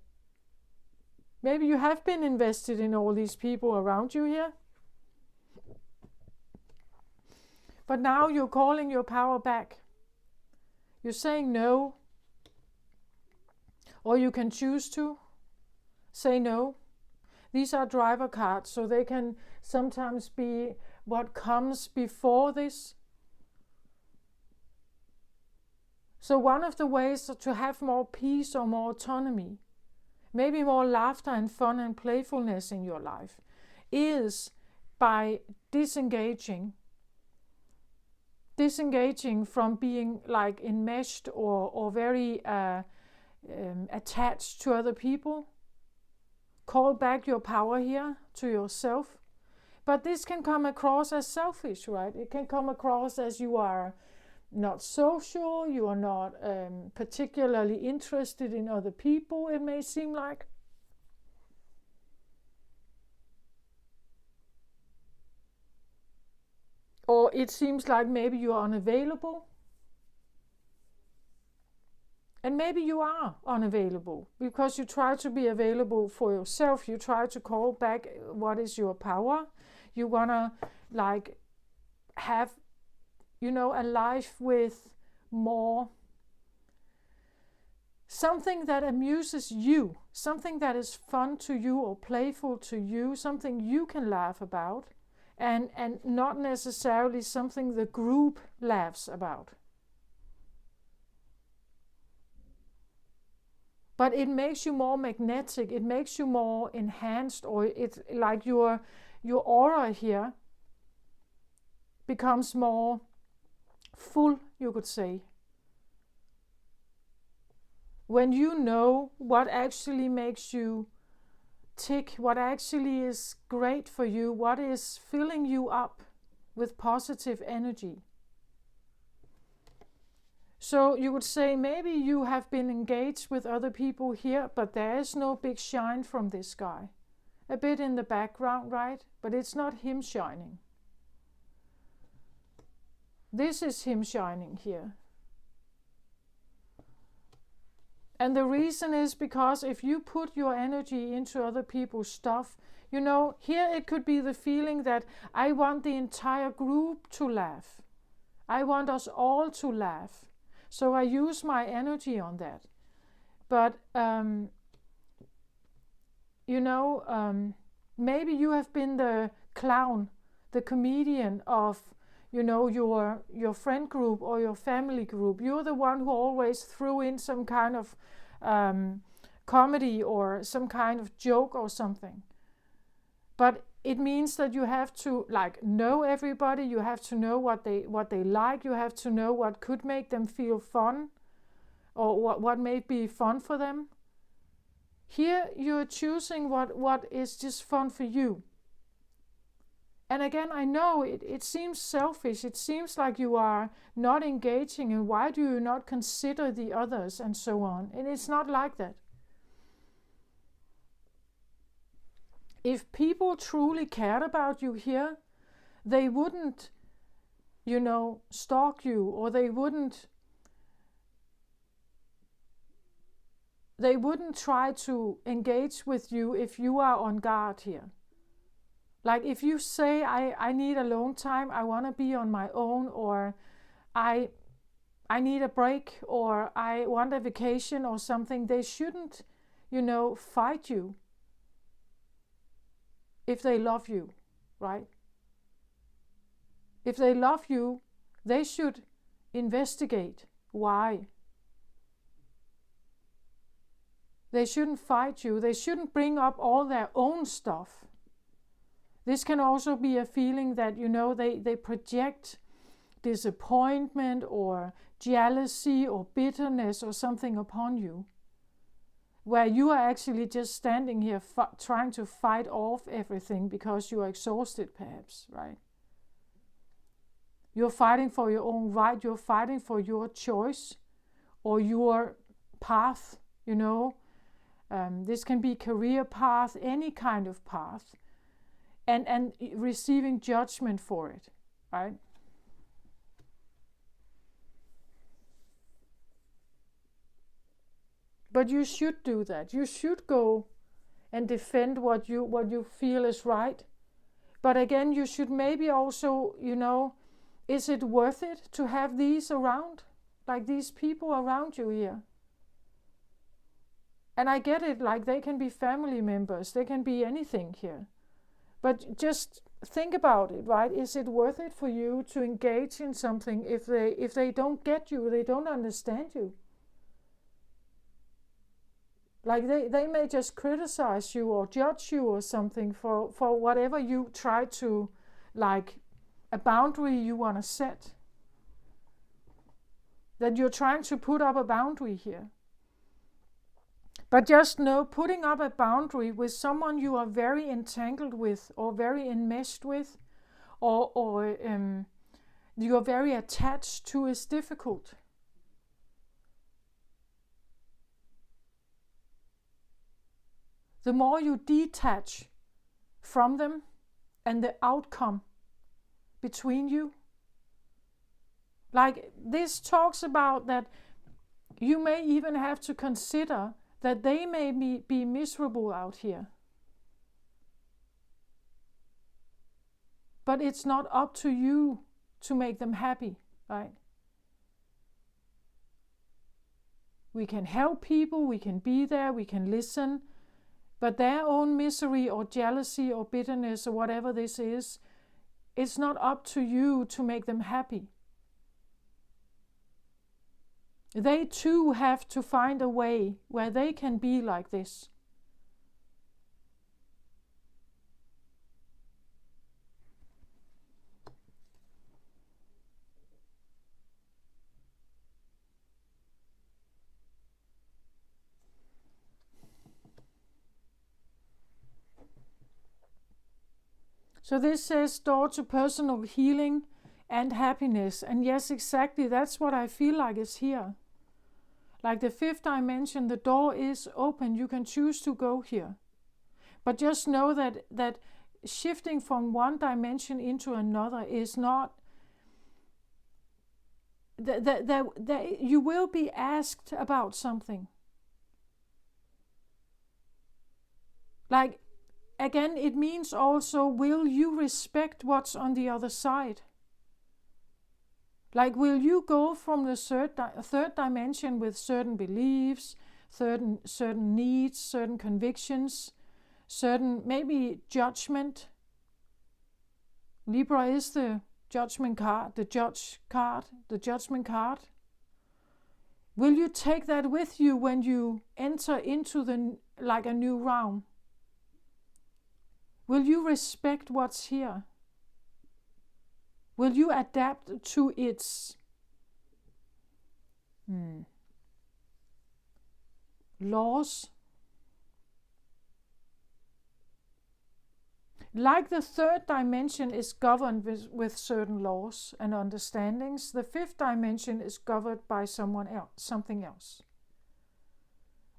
Maybe you have been invested in all these people around you here. But now you're calling your power back. You're saying no. Or you can choose to say no. These are driver cards, so they can sometimes be what comes before this. So one of the ways to have more peace or more autonomy, maybe more laughter and fun and playfulness in your life, is by disengaging from being like enmeshed or very attached to other people. Call back your power here to yourself. But this can come across as selfish, right? It can come across as you are not social, you are not particularly interested in other people, it may seem like. Or it seems like maybe you are unavailable. And maybe you are unavailable because you try to be available for yourself. You try to call back what is your power. You want to like have, a life with more, something that amuses you, something that is fun to you or playful to you, something you can laugh about, and not necessarily something the group laughs about. But it makes you more magnetic, it makes you more enhanced, or it's like your aura here becomes more full, you could say. When you know what actually makes you tick, what actually is great for you, what is filling you up with positive energy. So you would say maybe you have been engaged with other people here, but there is no big shine from this guy. A bit in the background, right? But it's not him shining. This is him shining here. And the reason is because if you put your energy into other people's stuff, here it could be the feeling that I want the entire group to laugh. I want us all to laugh. So I use my energy on that. But, maybe you have been the clown, the comedian of, your friend group or your family group. You're the one who always threw in some kind of comedy or some kind of joke or something. But it means that you have to know everybody. You have to know what they like. You have to know what could make them feel fun, or what may be fun for them. Here you're choosing what is just fun for you. And again, I know it seems selfish. It seems like you are not engaging, and why do you not consider the others and so on? And it's not like that. If people truly cared about you here, they wouldn't, stalk you, or they wouldn't try to engage with you if you are on guard here. Like if you say, I need alone time, I want to be on my own, or I need a break, or I want a vacation or something, they shouldn't, fight you if they love you, right? If they love you, they should investigate why. They shouldn't fight you. They shouldn't bring up all their own stuff. This can also be a feeling that, they project disappointment or jealousy or bitterness or something upon you, where you are actually just standing here trying to fight off everything because you are exhausted perhaps, right? You're fighting for your own right. You're fighting for your choice or your path, This can be career path, any kind of path. And receiving judgment for it, right? But you should do that. You should go and defend what you feel is right. But again, you should maybe also, is it worth it to have these around? Like these people around you here? And I get it, like they can be family members, they can be anything here. But just think about it, right? Is it worth it for you to engage in something if they don't get you, they don't understand you? Like they may just criticize you or judge you or something for whatever you try to, a boundary you want to set. That you're trying to put up a boundary here. But just know, putting up a boundary with someone you are very entangled with or very enmeshed with or you are very attached to is difficult. The more you detach from them and the outcome between you, like this talks about that You may even have to consider that they may be miserable out here. But it's not up to you to make them happy, right? We can help people, we can be there, we can listen, but their own misery or jealousy or bitterness or whatever this is, it's not up to you to make them happy. They too have to find a way where they can be like this. So this says door to personal healing and happiness. And yes, exactly, that's what I feel like is here. Like the fifth dimension, the door is open. You can choose to go here. But just know that shifting from one dimension into another is not... you will be asked about something. Like, again, it means also, will you respect what's on the other side? Like, will you go from the third dimension with certain beliefs, certain needs, certain convictions, certain maybe judgment? Libra is the judgment card, the judgment card. Will you take that with you when you enter into a new realm? Will you respect what's here? Will you adapt to its laws? Like the third dimension is governed with certain laws and understandings, the fifth dimension is governed by something else.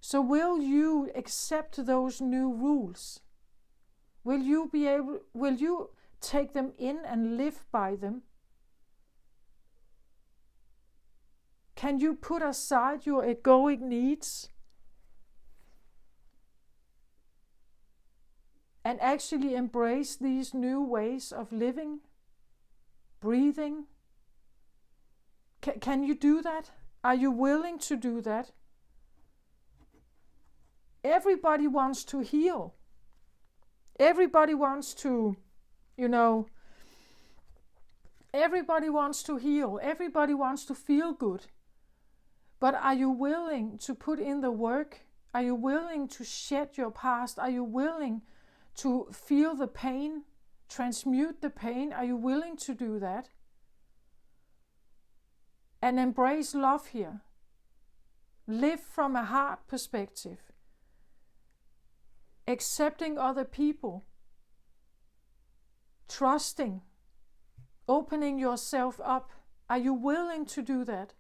So will you accept those new rules? Will you take them in and live by them? Can you put aside your egoic needs and actually embrace these new ways of living, breathing? Can you do that? Are you willing to do that? Everybody wants to heal. Everybody wants to, everybody wants to heal. Everybody wants to feel good. But are you willing to put in the work? Are you willing to shed your past? Are you willing to feel the pain, transmute the pain? Are you willing to do that? And embrace love here. Live from a heart perspective. Accepting other people, trusting, opening yourself up. Are you willing to do that?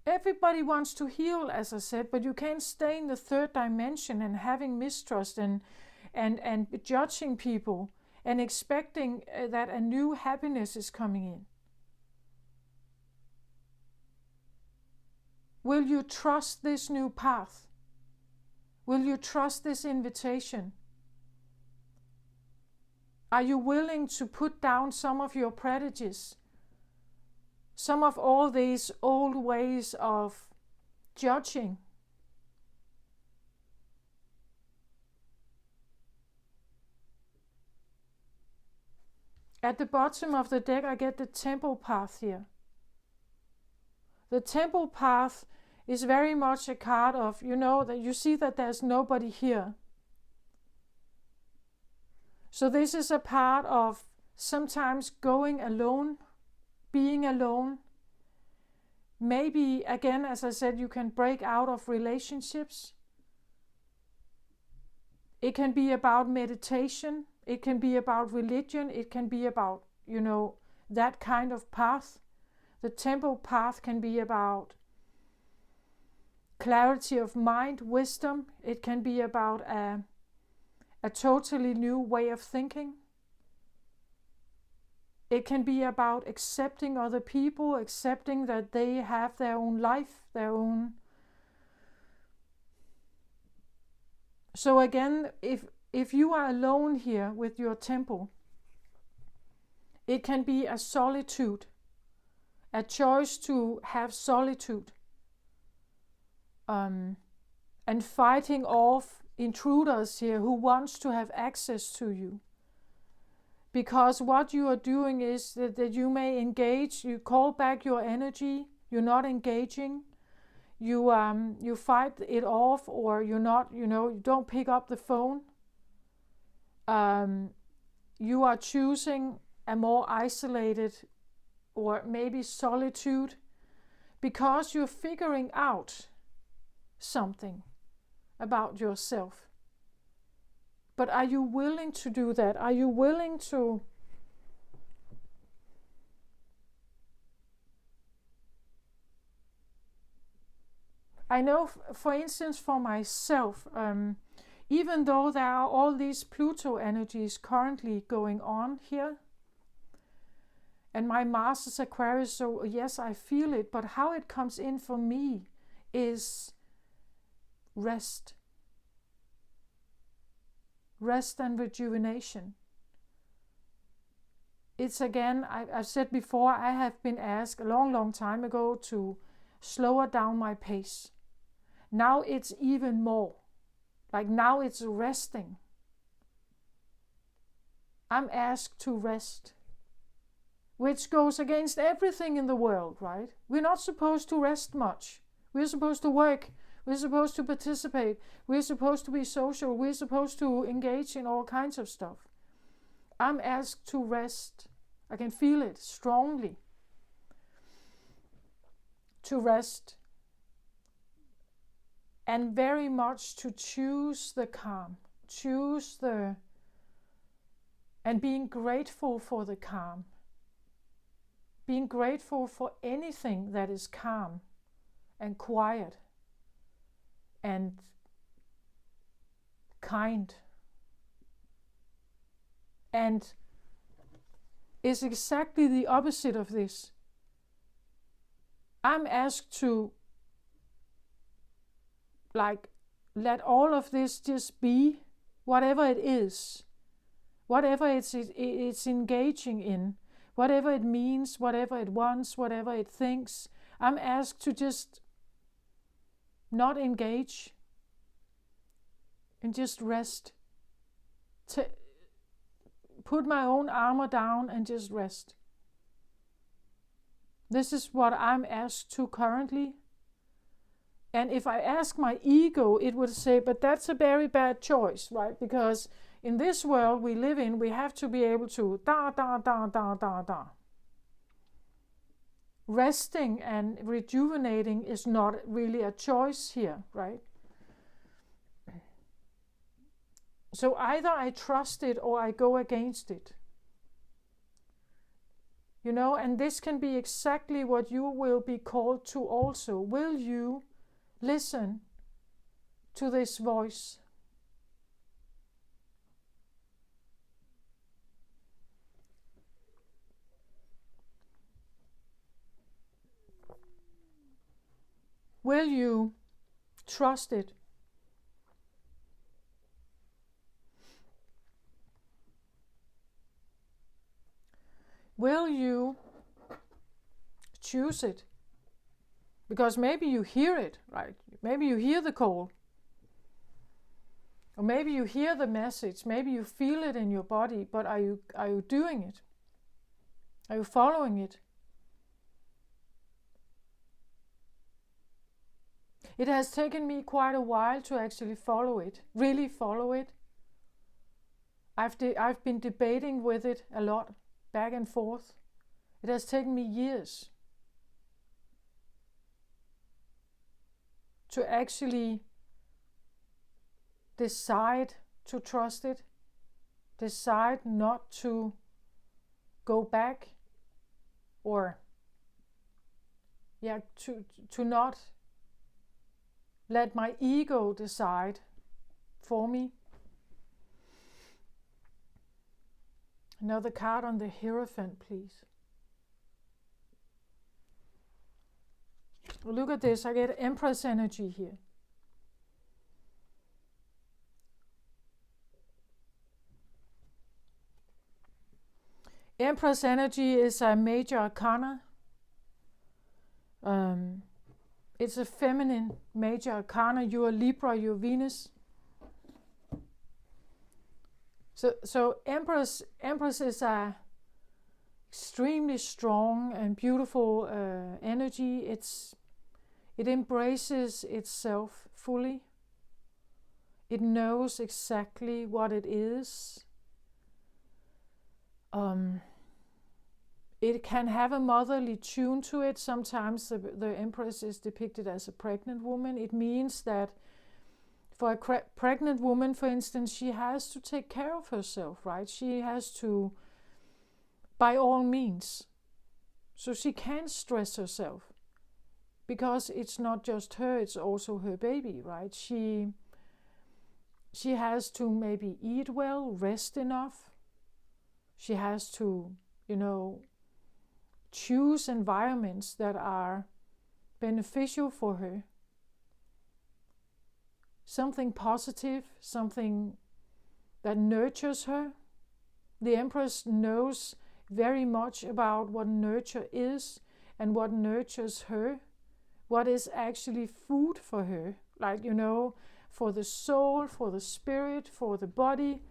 Everybody wants to heal, as I said, but you can't stay in the third dimension and having mistrust and judging people and expecting that a new happiness is coming in. Will you trust this new path? Will you trust this invitation? Are you willing to put down some of your prejudices? Some of all these old ways of judging? At the bottom of the deck, I get the temple path here. The temple path is very much a card of, that you see that there's nobody here. So this is a part of sometimes going alone, being alone. Maybe, again, as I said, you can break out of relationships. It can be about meditation. It can be about religion. It can be about, that kind of path. The temple path can be about clarity of mind, wisdom. It can be about a totally new way of thinking. It can be about accepting other people, accepting that they have their own life, their own. So again, if you are alone here with your temple, it can be a solitude, a choice to have solitude, and fighting off intruders here who wants to have access to you. Because what you are doing is that you may engage, you call back your energy, you're not engaging, you fight it off, or you're not, you don't pick up the phone. You are choosing a more isolated or maybe solitude because you're figuring out something about yourself. But are you willing to do that? Are you willing to I know, for instance, for myself, even though there are all these Pluto energies currently going on here, and my Mars is Aquarius, so yes, I feel it, but how it comes in for me is rest. Rest and rejuvenation. It's again, I've said before, I have been asked a long time ago to slower down my pace. Now it's even more. Like now it's resting. I'm asked to rest, which goes against everything in the world, right? We're not supposed to rest much. We're supposed to work. We're supposed to participate. We're supposed to be social. We're supposed to engage in all kinds of stuff. I'm asked to rest. I can feel it strongly. To rest. And very much to choose the calm. And being grateful for the calm. Being grateful for anything that is calm and quiet and kind. And is exactly the opposite of this. I'm asked to let all of this just be, whatever it is, whatever it's engaging in, whatever it means, whatever it wants, whatever it thinks. I'm asked to just not engage and just rest. To put my own armor down and just rest. This is what I'm asked to currently. And if I ask my ego, it would say, but that's a very bad choice, right? Because in this world we live in, we have to be able to da. Resting and rejuvenating is not really a choice here, right? So either I trust it or I go against it. And this can be exactly what you will be called to also. Will you listen to this voice? Will you trust it? Will you choose it? Because maybe you hear it, right? Maybe you hear the call. Or maybe you hear the message. Maybe you feel it in your body, but are you doing it? Are you following it? It has taken me quite a while to actually follow it, really follow it. I've been debating with it a lot, back and forth. It has taken me years to actually decide to trust it, decide not to go back, or to not let my ego decide for me. Another card on the Hierophant, please. Look at this. I get Empress energy here. Empress energy is a major arcana. It's a feminine major arcana. You're Libra, you're Venus. So Empress is a extremely strong and beautiful energy. It embraces itself fully. It knows exactly what it is. It can have a motherly tune to it. Sometimes the Empress is depicted as a pregnant woman. It means that for a pregnant woman, for instance, she has to take care of herself, right? She has to, by all means. So she can't stress herself because it's not just her, it's also her baby, right? She has to maybe eat well, rest enough. She has to, choose environments that are beneficial for her. Something positive, something that nurtures her. The Empress knows very much about what nurture is and what nurtures her, what is actually food for her, for the soul, for the spirit, for the body.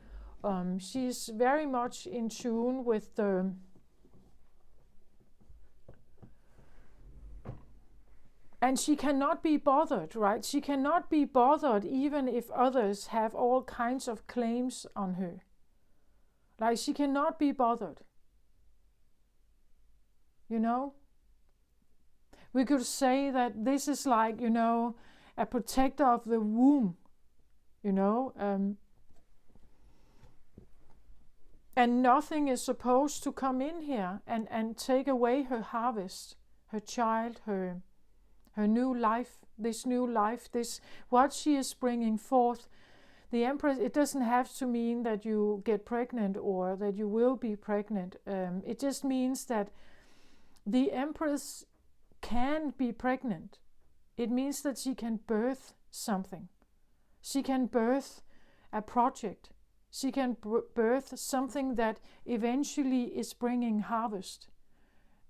She's very much in tune with the and she cannot be bothered, right? She cannot be bothered even if others have all kinds of claims on her. Like, she cannot be bothered. We could say that this is like, a protector of the womb, and nothing is supposed to come in here and take away her harvest, her child, her new life, this what she is bringing forth. The Empress, it doesn't have to mean that you get pregnant or that you will be pregnant. It just means that the Empress can be pregnant. It means that she can birth something. She can birth a project. She can birth something that eventually is bringing harvest.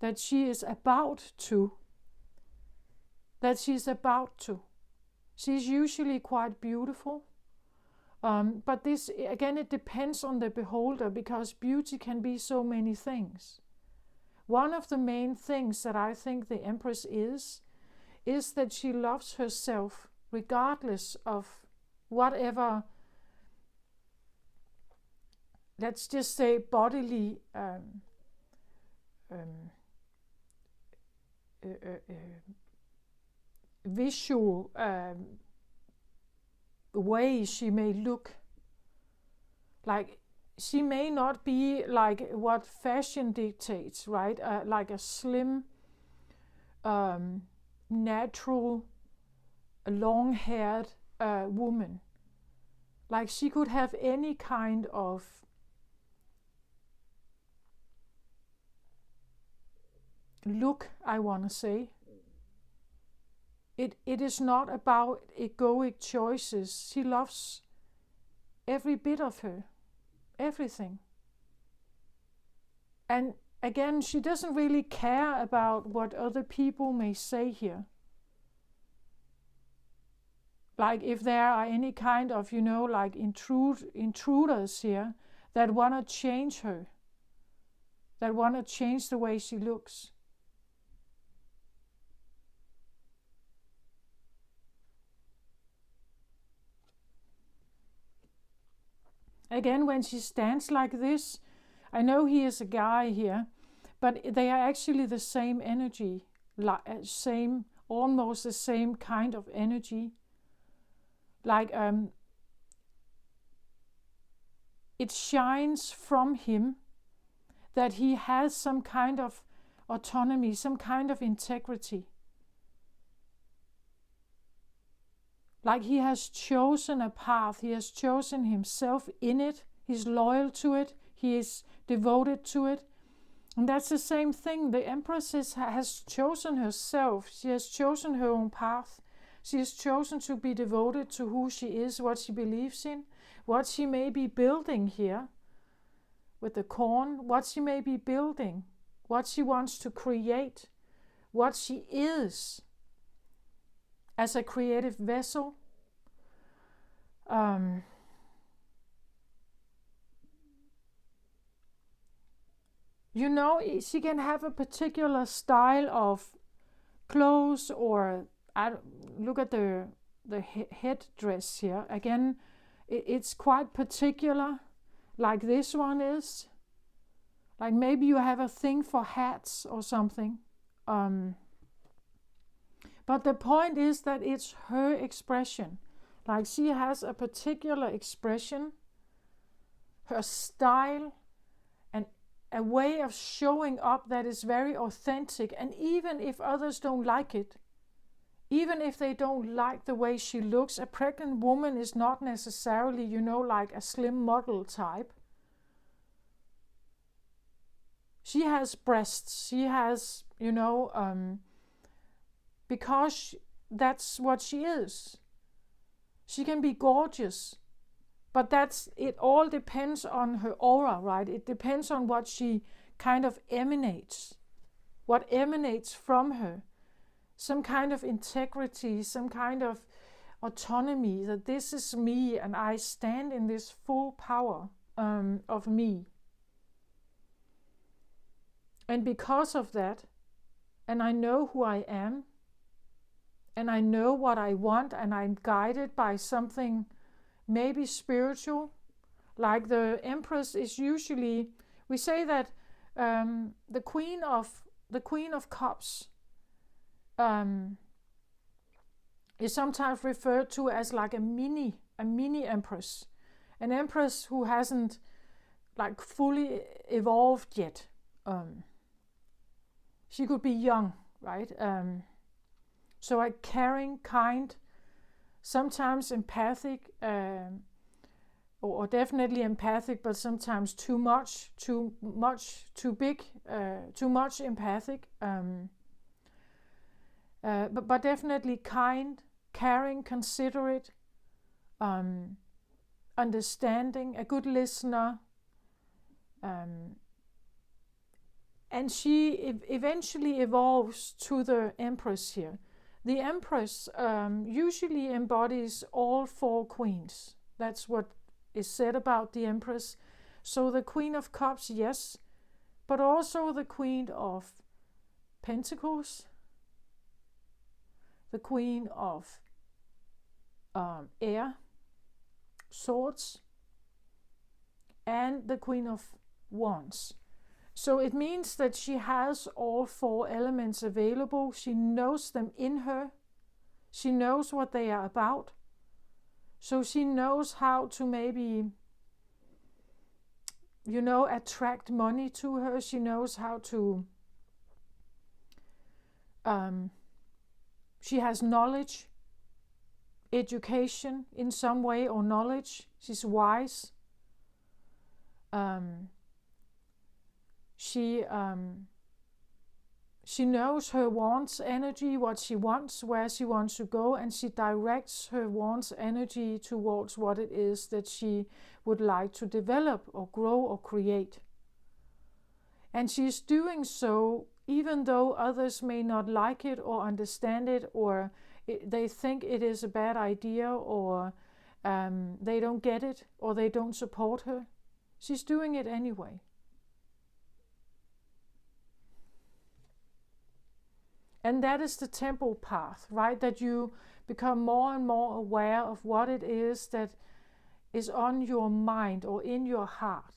That she is about to. She's usually quite beautiful. But this, again, it depends on the beholder, because beauty can be so many things. One of the main things that I think the Empress is that she loves herself regardless of whatever, let's just say, bodily visual way she may look. Like, she may not be like what fashion dictates, right? Like a slim, natural, long-haired woman. Like, she could have any kind of look, I want to say. It is not about egoic choices. She loves every bit of her, everything. And again, she doesn't really care about what other people may say here. Like, if there are any kind of, like intruders here that want to change her, that want to change the way she looks. Again, when she stands like this, I know he is a guy here, but they are actually the same energy, almost the same kind of energy. Like, it shines from him that he has some kind of autonomy, some kind of integrity. Like, he has chosen a path, he has chosen himself in it, he's loyal to it, He is devoted to it. And that's the same thing. The Empress has chosen herself. She has chosen her own path. She has chosen to be devoted to who she is, what she believes in, what she may be building here with the corn, what she may be building, what she wants to create, what she is as a creative vessel. You know, she can have a particular style of clothes, or look at the headdress here. Again, it's quite particular, like this one is. Like maybe you have a thing for hats or something. But the point is that it's her expression. Like she has a particular expression, her style, and a way of showing up that is very authentic. And even if others don't like it, even if they don't like the way she looks, a pregnant woman is not necessarily, you know, like a slim model type. She has breasts, she has, you know, because that's what she is. She can be gorgeous, but it all depends on her aura, right? It depends on what she kind of emanates, what emanates from her. Some kind of integrity, some kind of autonomy, that this is me and I stand in this full power of me. And because of that, and I know who I am, and I know what I want, and I'm guided by something maybe spiritual, like the Empress is usually, we say that the Queen of Cups is sometimes referred to as like a mini Empress, an Empress who hasn't like fully evolved yet. She could be young, right? So a caring, kind, sometimes empathic, or definitely empathic, but sometimes too much, too big, too much empathic. But definitely kind, caring, considerate, understanding, a good listener. And she eventually evolves to the Empress here. The Empress usually embodies all four queens. That's what is said about the Empress. So the Queen of Cups, yes, but also the Queen of Pentacles, the Queen of Air, Swords, and the Queen of Wands. So it means that she has all four elements available. She knows them in her. She knows what they are about. So she knows how to maybe, you know, attract money to her. She knows how to, she has knowledge, education in some way, or knowledge. She's wise. She knows her wants energy, what she wants, where she wants to go, and she directs her wants energy towards what it is that she would like to develop or grow or create. And she's doing so even though others may not like it or understand it, or they think it is a bad idea, or they don't get it, or they don't support her. She's doing it anyway. And that is the temple path, right? That you become more and more aware of what it is that is on your mind or in your heart.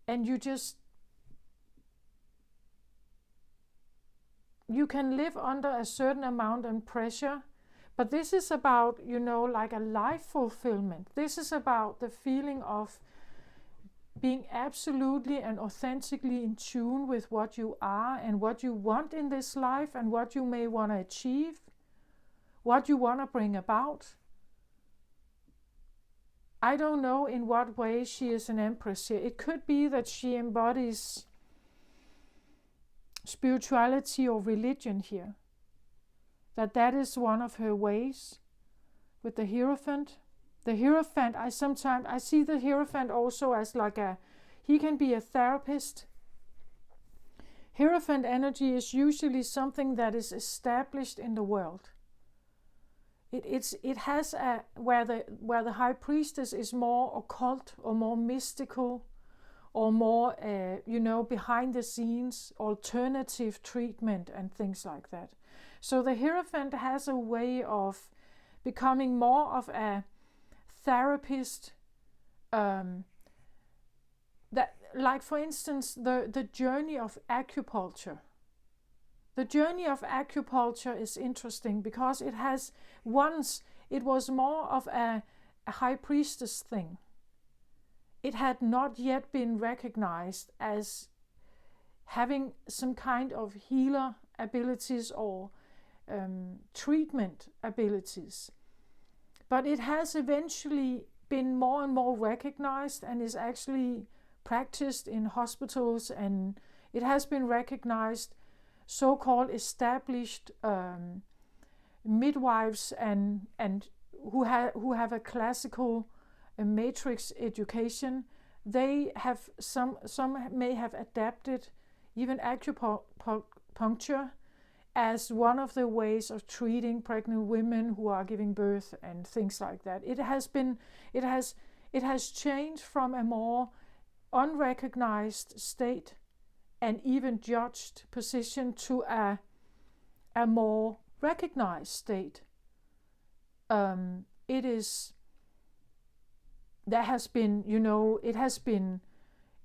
And you can live under a certain amount of pressure, but this is about, you know, like a life fulfillment. This is about the feeling of being absolutely and authentically in tune with what you are and what you want in this life, and what you may want to achieve, what you want to bring about. I don't know in what way she is an empress here. It could be that she embodies spirituality or religion here. That is one of her ways with the Hierophant. The Hierophant, I see the Hierophant also as he can be a therapist. Hierophant energy is usually something that is established in the world. It has where the High Priestess is more occult or more mystical or more behind the scenes alternative treatment and things like that. So the Hierophant has a way of becoming more of a therapist. That, like for instance, the journey of acupuncture. The journey of acupuncture is interesting because it was more of a High Priestess thing. It had not yet been recognized as having some kind of healer abilities or treatment abilities. But it has eventually been more and more recognized and is actually practiced in hospitals, and it has been recognized so-called established midwives and who have a classical matrix education. They have some may have adapted even acupuncture as one of the ways of treating pregnant women who are giving birth and things like that. It has changed from a more unrecognized state and even judged position to a more recognized state. It has been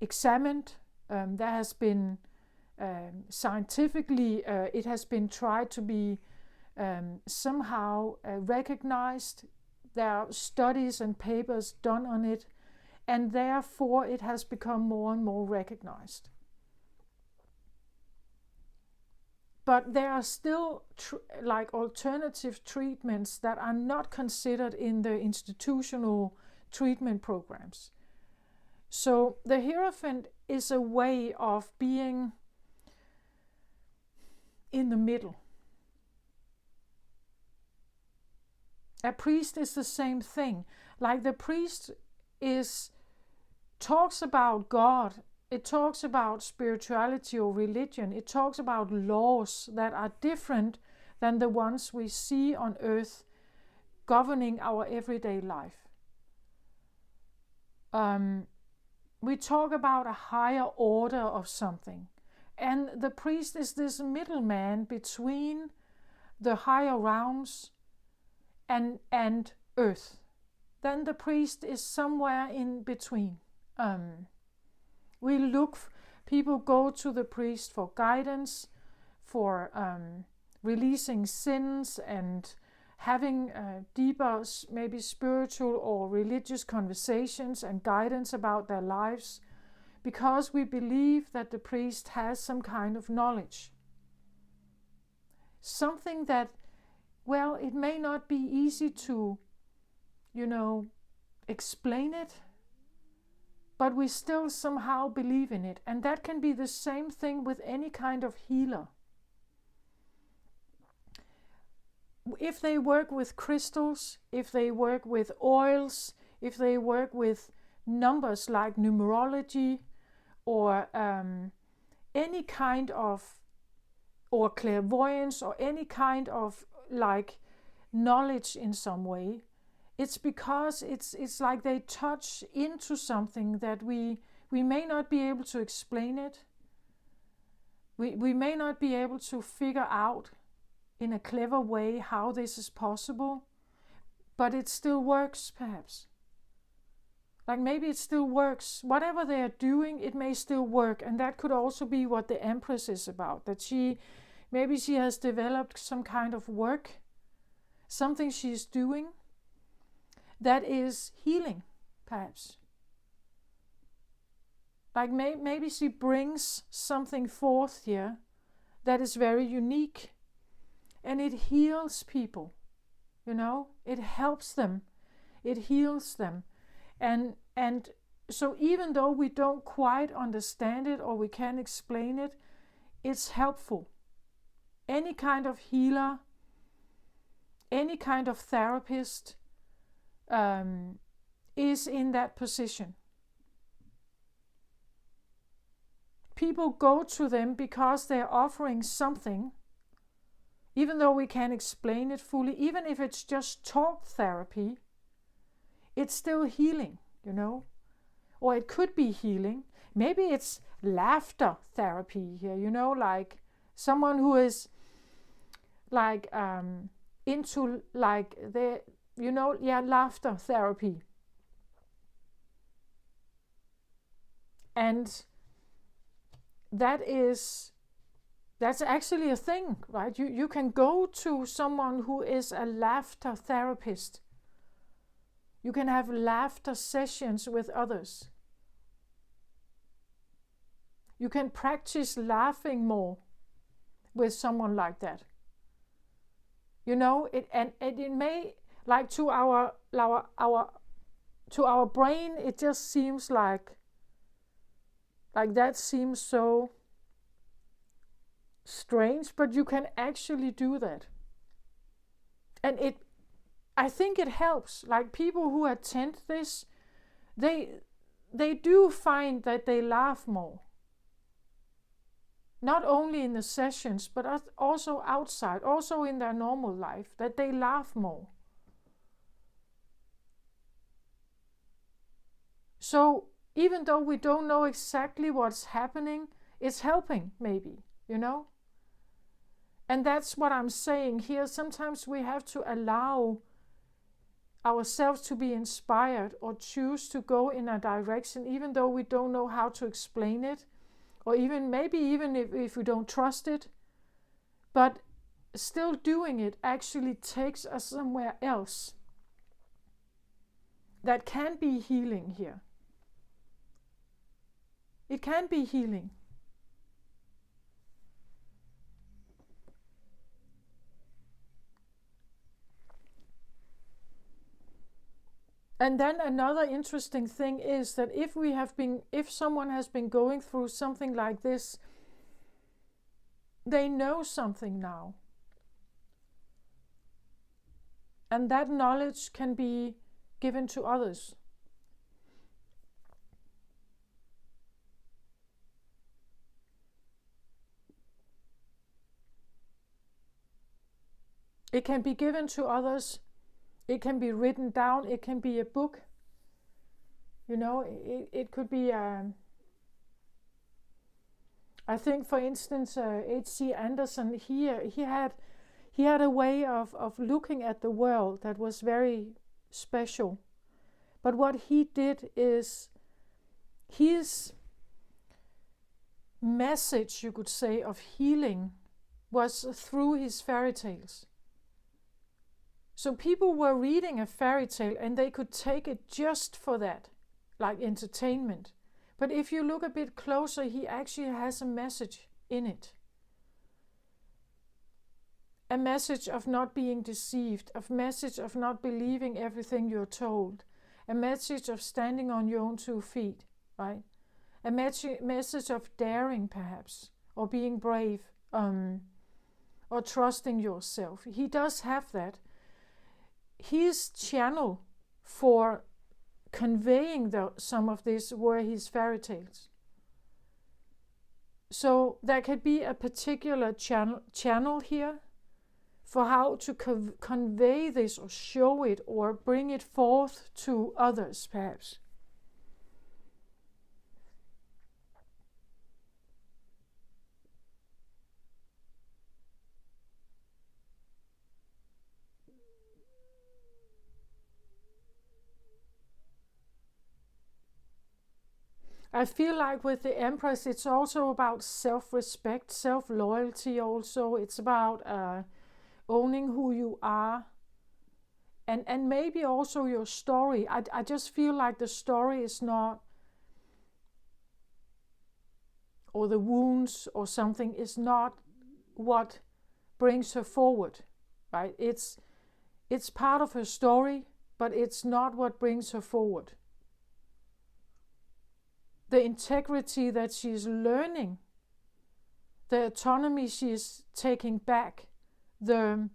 examined. There has been scientifically, it has been tried to be somehow recognized. There are studies and papers done on it, and therefore it has become more and more recognized. But there are still alternative treatments that are not considered in the institutional treatment programs. So the Hierophant is a way of being in the middle. A priest is the same thing. Like the priest talks about God. It talks about spirituality or religion. It talks about laws that are different than the ones we see on earth governing our everyday life. We talk about a higher order of something. And the priest is this middleman between the higher realms and earth. Then the priest is somewhere in between. People go to the priest for guidance, for releasing sins and having deeper, maybe spiritual or religious conversations and guidance about their lives, because we believe that the priest has some kind of knowledge. Something that, well, it may not be easy to, explain it, but we still somehow believe in it. And that can be the same thing with any kind of healer. If they work with crystals, if they work with oils, if they work with numbers like numerology or any kind of, or clairvoyance or any kind of knowledge in some way, it's because it's like they touch into something that we may not be able to explain it. We may not be able to figure out in a clever way how this is possible, but it still works perhaps. Maybe it still works. Whatever they are doing, it may still work. And that could also be what the Empress is about, that maybe she has developed some kind of work, something she's doing that is healing, perhaps. Maybe she brings something forth here that is very unique, and it heals people, it helps them, it heals them. And so even though we don't quite understand it or we can't explain it, it's helpful. Any kind of healer, any kind of therapist is in that position. People go to them because they're offering something, even though we can't explain it fully. Even if it's just talk therapy, it's still healing, you know. Or it could be healing. Maybe it's laughter therapy here, you know, like someone who is like into like the, you know, laughter therapy. And that's actually a thing, right? You can go to someone who is a laughter therapist. You can have laughter sessions with others. You can practice laughing more with someone like that. You know, it may, like to our brain, it just seems like that seems so strange, but you can actually do that. And I think it helps. Like people who attend this, they do find that they laugh more. Not only in the sessions, but also outside, also in their normal life, that they laugh more. So even though we don't know exactly what's happening, it's helping maybe, you know? And that's what I'm saying here. Sometimes we have to allow ourselves to be inspired or choose to go in a direction, even though we don't know how to explain it, or even if we don't trust it. But still doing it actually takes us somewhere else. That can be healing here. It can be healing. And then another interesting thing is that if someone has been going through something like this, they know something now. And that knowledge can be given to others. It can be given to others. It can be written down. It can be a book. You know, it could be, I think, for instance, H.C. Andersen, he had a way of looking at the world that was very special. But what he did is, his message, you could say, of healing was through his fairy tales. So people were reading a fairy tale and they could take it just for that, like entertainment. But if you look a bit closer, he actually has a message in it. A message of not being deceived, a message of not believing everything you're told, a message of standing on your own 2 feet, right? A message of daring, perhaps, or being brave, or trusting yourself. He does have that. His channel for conveying some of this were his fairy tales. So there could be a particular channel here for how to convey this or show it or bring it forth to others, perhaps. I feel like with the Empress, it's also about self-respect, self-loyalty also. It's about owning who you are. And maybe also your story. I just feel like the story is not, or the wounds or something is not what brings her forward, right? It's part of her story, but it's not what brings her forward. the integrity that she is learning, the autonomy she is taking back, the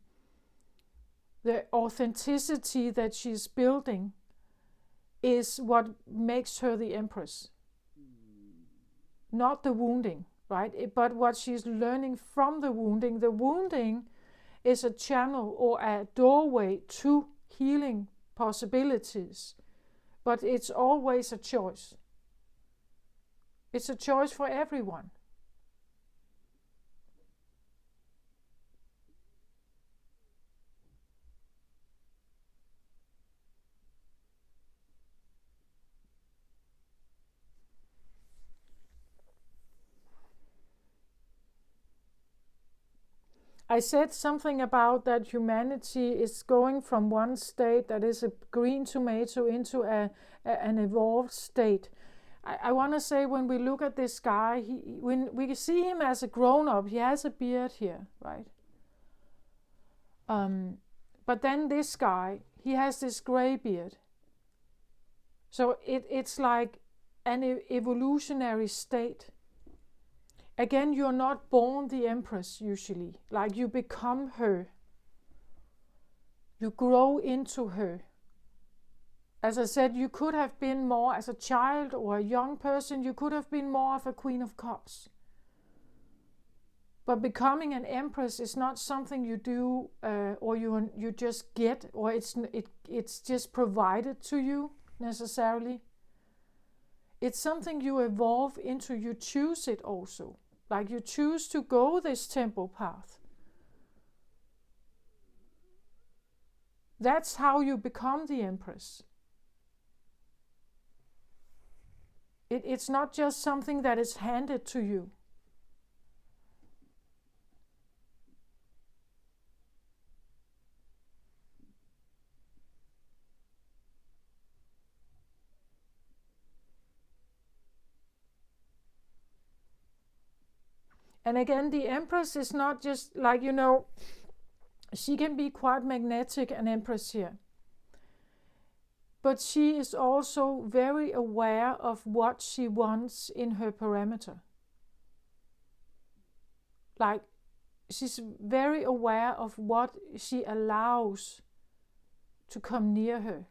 authenticity that she's building is what makes her the Empress. Not the wounding, right? But what she's learning from the wounding. The wounding is a channel or a doorway to healing possibilities, but it's always a choice. It's a choice for everyone. I said something about that humanity is going from one state that is a green tomato into an evolved state. I want to say, when we look at this guy, when we see him as a grown-up, he has a beard here, right? But then this guy, he has this gray beard. So it's like an evolutionary state. Again, you're not born the Empress usually. Like, you become her. You grow into her. As I said, you could have been more, as a child or a young person, you could have been more of a Queen of Cups. But becoming an Empress is not something you do or you just get, or it's just provided to you necessarily. It's something you evolve into. You choose it also. Like, you choose to go this temple path. That's how you become the Empress. It's not just something that is handed to you. And again, the Empress is not just like, she can be quite magnetic, an Empress here. But she is also very aware of what she wants in her parameter. Like, she's very aware of what she allows to come near her.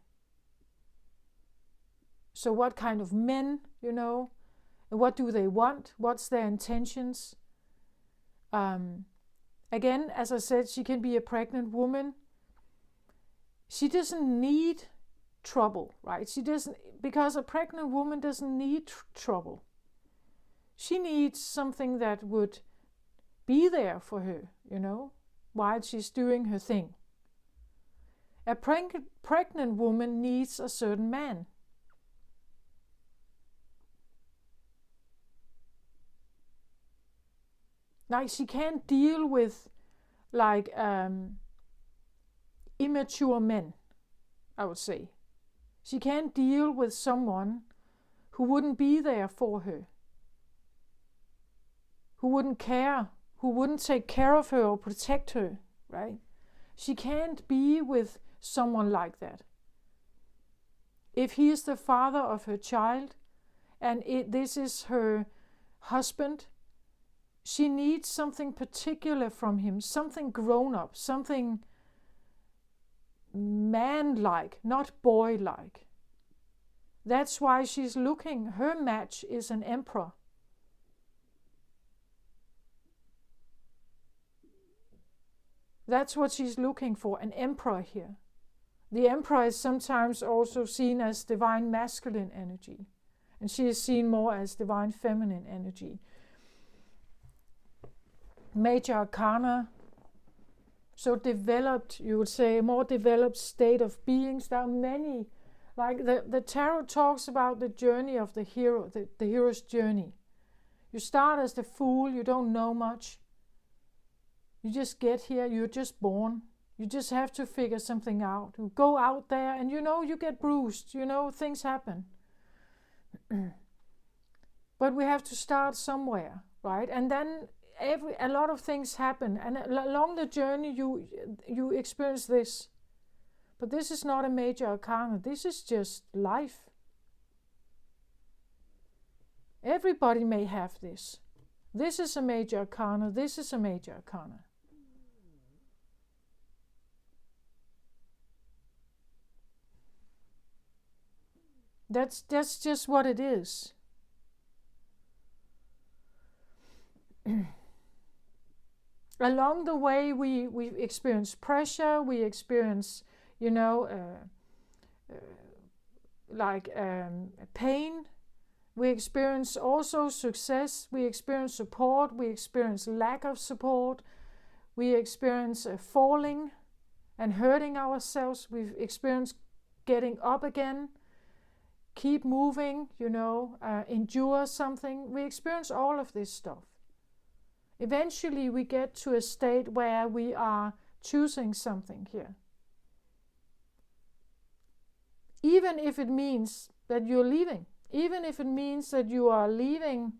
So what kind of men, and what do they want? What's their intentions? Again, as I said, she can be a pregnant woman. She doesn't need trouble, right? Because a pregnant woman doesn't need trouble. She needs something that would be there for her, while she's doing her thing. A pregnant woman needs a certain man. Like, she can't deal with immature men, I would say. She can't deal with someone who wouldn't be there for her, who wouldn't care, who wouldn't take care of her or protect her, right? She can't be with someone like that. If he is the father of her child and this is her husband, she needs something particular from him, something grown-up, something man-like, not boy-like. That's why she's looking. Her match is an emperor. That's what she's looking for, an emperor here. The emperor is sometimes also seen as divine masculine energy, and she is seen more as divine feminine energy. Major arcana, so developed, you would say, a more developed state of beings. There are many, like the tarot talks about the journey of the hero, the hero's journey. You start as the fool, you don't know much. You just get here, you're just born. You just have to figure something out. You go out there and you get bruised, things happen. But we have to start somewhere, right? And then a lot of things happen, and along the journey you experience this. But this is not a major arcana. This is just life. Everybody may have this. This is a major arcana, this is a major arcana. That's just what it is. Along the way, we experience pressure, we experience, pain. We experience also success, we experience support, we experience lack of support, we experience falling and hurting ourselves, we've experienced getting up again, keep moving, endure something. We experience all of this stuff. Eventually we get to a state where we are choosing something here. Even if it means that you're leaving. Even if it means that you are leaving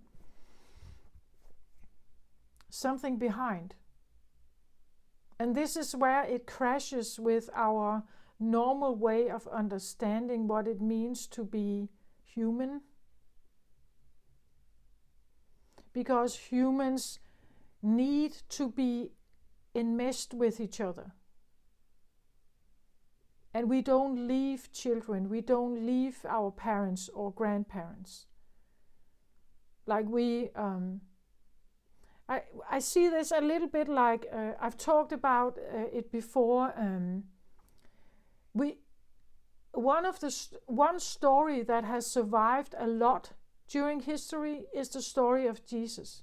something behind. And this is where it crashes with our normal way of understanding what it means to be human. Because humans need to be enmeshed with each other. And we don't leave children, we don't leave our parents or grandparents. Like I see this a little bit like, I've talked about it before. One story that has survived a lot during history is the story of Jesus.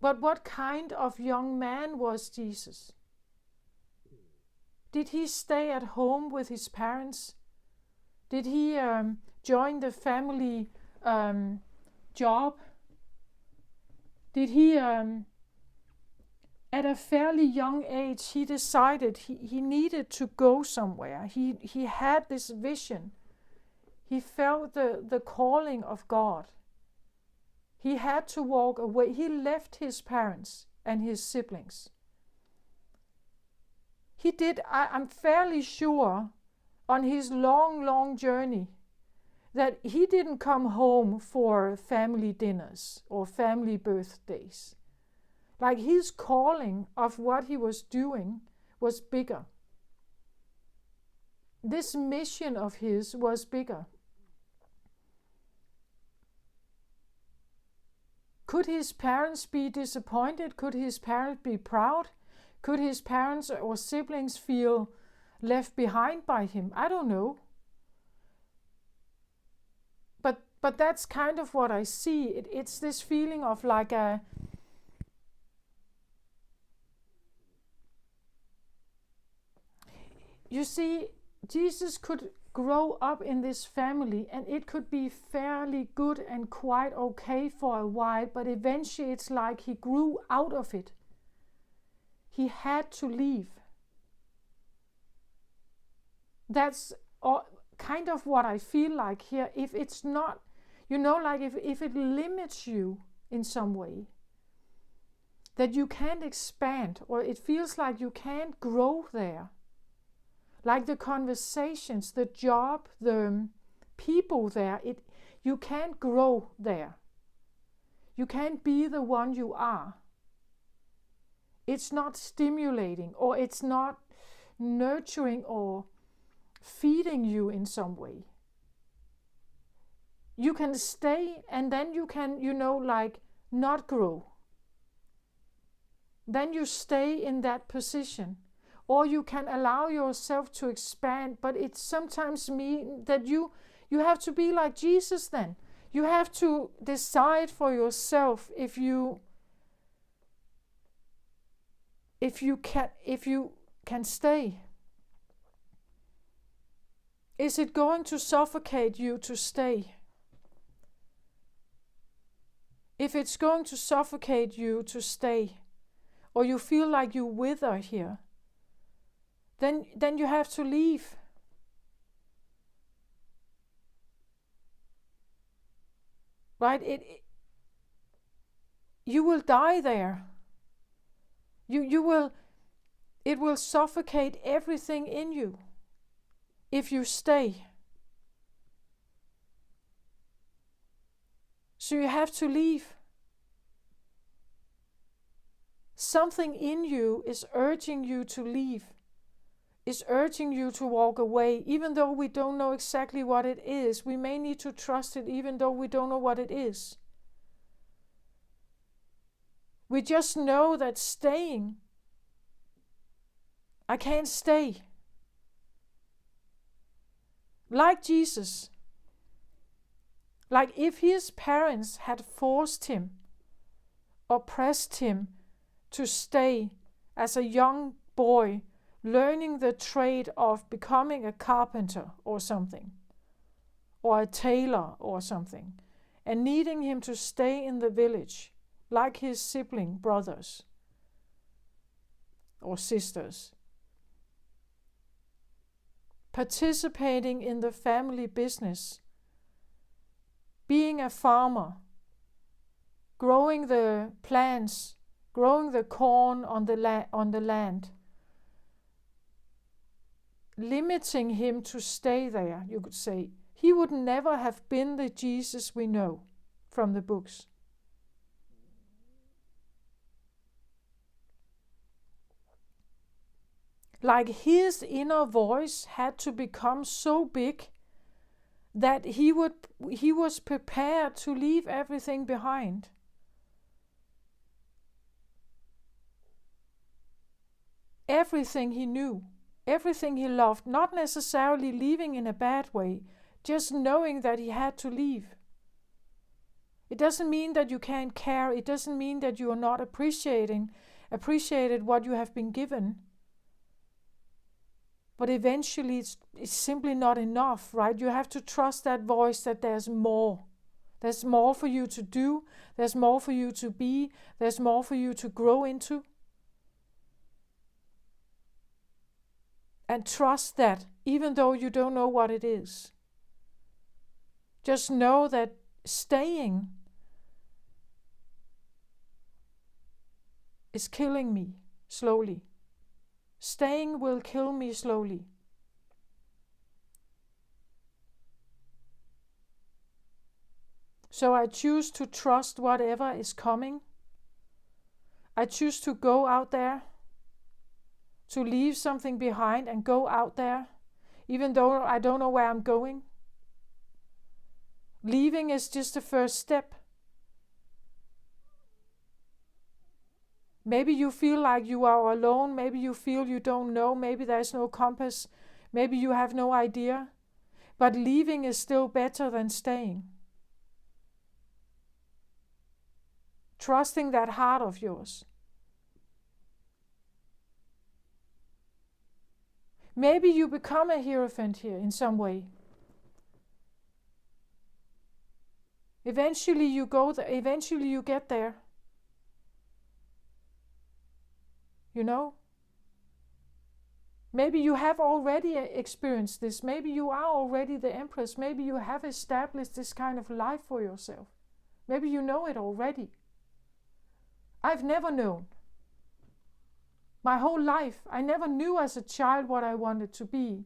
But what kind of young man was Jesus? Did he stay at home with his parents? Did he join the family job? Did he, at a fairly young age, he decided he needed to go somewhere. He had this vision. He felt the calling of God. He had to walk away. He left his parents and his siblings. He did, I'm fairly sure, on his long journey, that he didn't come home for family dinners or family birthdays. Like his calling of what he was doing was bigger. This mission of his was bigger. Could his parents be disappointed? Could his parents be proud? Could his parents or siblings feel left behind by him? I don't know. But that's kind of what I see. It's this feeling of like a... You see, Jesus could grow up in this family and it could be fairly good and quite okay for a while, but eventually it's like he grew out of it. He had to leave. That's kind of what I feel like here. If it's not, like if it limits you in some way, that you can't expand, or it feels like you can't grow there. Like the conversations, the job, the people there, you can't grow there. You can't be the one you are. It's not stimulating, or it's not nurturing or feeding you in some way. You can stay and then you can, not grow. Then you stay in that position. Or you can allow yourself to expand, but it sometimes means that you have to be like Jesus then. You have to decide for yourself if you can stay. Is it going to suffocate you to stay? If it's going to suffocate you to stay, or you feel like you wither here, then you have to leave. Right? You will die there. It will suffocate everything in you. if you stay. So you have to leave. Something in you is urging you to leave, is urging you to walk away, even though we don't know exactly what it is. We may need to trust it even though we don't know what it is. We just know that staying, I can't stay. Like Jesus, like if his parents had forced him or pressed him to stay as a young boy, learning the trade of becoming a carpenter or something, or a tailor or something, and needing him to stay in the village like his sibling brothers or sisters, participating in the family business, being a farmer, growing the plants, growing the corn on the land, limiting him to stay there, you could say, he would never have been the Jesus we know from the books. Like his inner voice had to become so big that he was prepared to leave everything behind. Everything he knew, everything he loved, not necessarily leaving in a bad way, just knowing that he had to leave. It doesn't mean that you can't care. It doesn't mean that you are not appreciated what you have been given. But eventually it's simply not enough, right? You have to trust that voice that there's more. There's more for you to do. There's more for you to be. There's more for you to grow into. And trust that, even though you don't know what it is. Just know that staying is killing me slowly. Staying will kill me slowly. So I choose to trust whatever is coming. I choose to go out there, to leave something behind and go out there, even though I don't know where I'm going. Leaving is just the first step. Maybe you feel like you are alone. Maybe you feel you don't know. Maybe there's no compass. Maybe you have no idea. But leaving is still better than staying. Trusting that heart of yours. Maybe you become a Hierophant here in some way. Eventually you go there. Eventually you get there. You know? Maybe you have already experienced this. Maybe you are already the Empress. Maybe you have established this kind of life for yourself. Maybe you know it already. I've never known. My whole life, I never knew as a child what I wanted to be.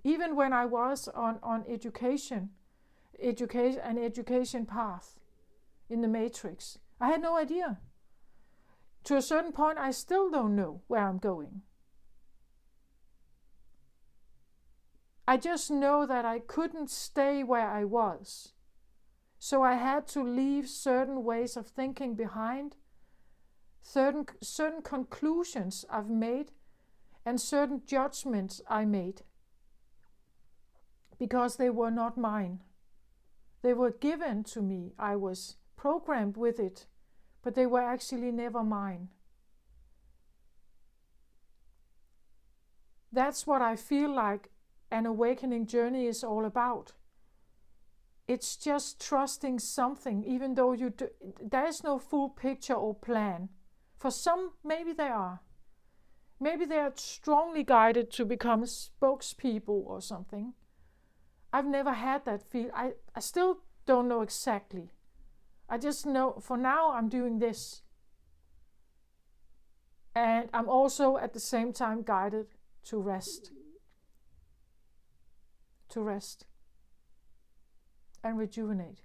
Even when I was on education path in the Matrix, I had no idea. To a certain point, I still don't know where I'm going. I just know that I couldn't stay where I was. So I had to leave certain ways of thinking behind, certain conclusions I've made, and certain judgments I made. Because they were not mine. They were given to me. I was programmed with it, but they were actually never mine. That's what I feel like an awakening journey is all about. It's just trusting something, even though there is no full picture or plan. For some, maybe they are. Maybe they are strongly guided to become spokespeople or something. I've never had that feel. I still don't know exactly. I just know for now I'm doing this. And I'm also at the same time guided to rest. to rest and rejuvenate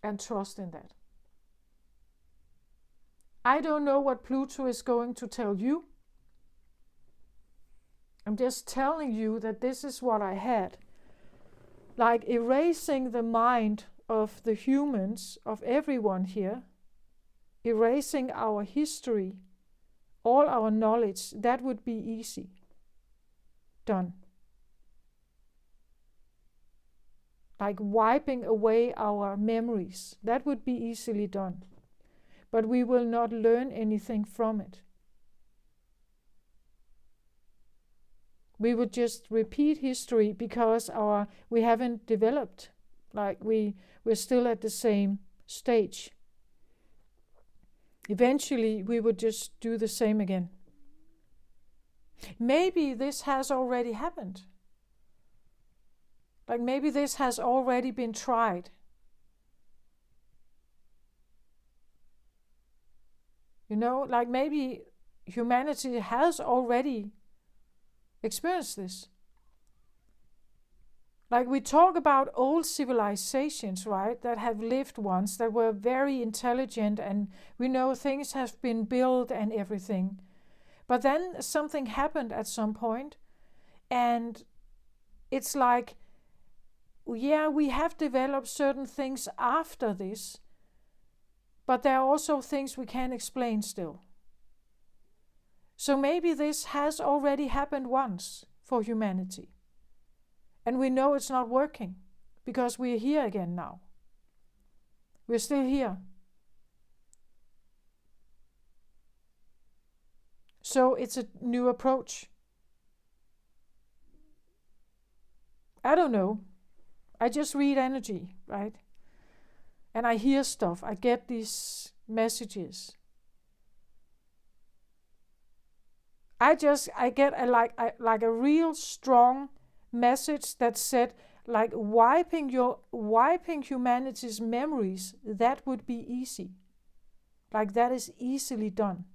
and trust in that. I don't know what Pluto is going to tell you. I'm just telling you that this is what I had. Like erasing the mind of the humans, of everyone here, erasing our history, all our knowledge, that would be easy. Done. Like wiping away our memories, that would be easily done. But we will not learn anything from it. We would just repeat history because we haven't developed. Like we're still at the same stage. Eventually, we would just do the same again. Maybe this has already happened. Like maybe this has already been tried. You know, like maybe humanity has already experienced this. Like we talk about old civilizations, right, that have lived once, that were very intelligent, and we know things have been built and everything. But then something happened at some point, and it's like, yeah, we have developed certain things after this, but there are also things we can't explain still. So maybe this has already happened once for humanity. And we know it's not working because we're here again now. We're still here. So it's a new approach. I don't know. I just read energy, right? And I hear stuff. I get these messages. I get a real strong message that said, like wiping humanity's memories, that would be easy. Like that is easily done.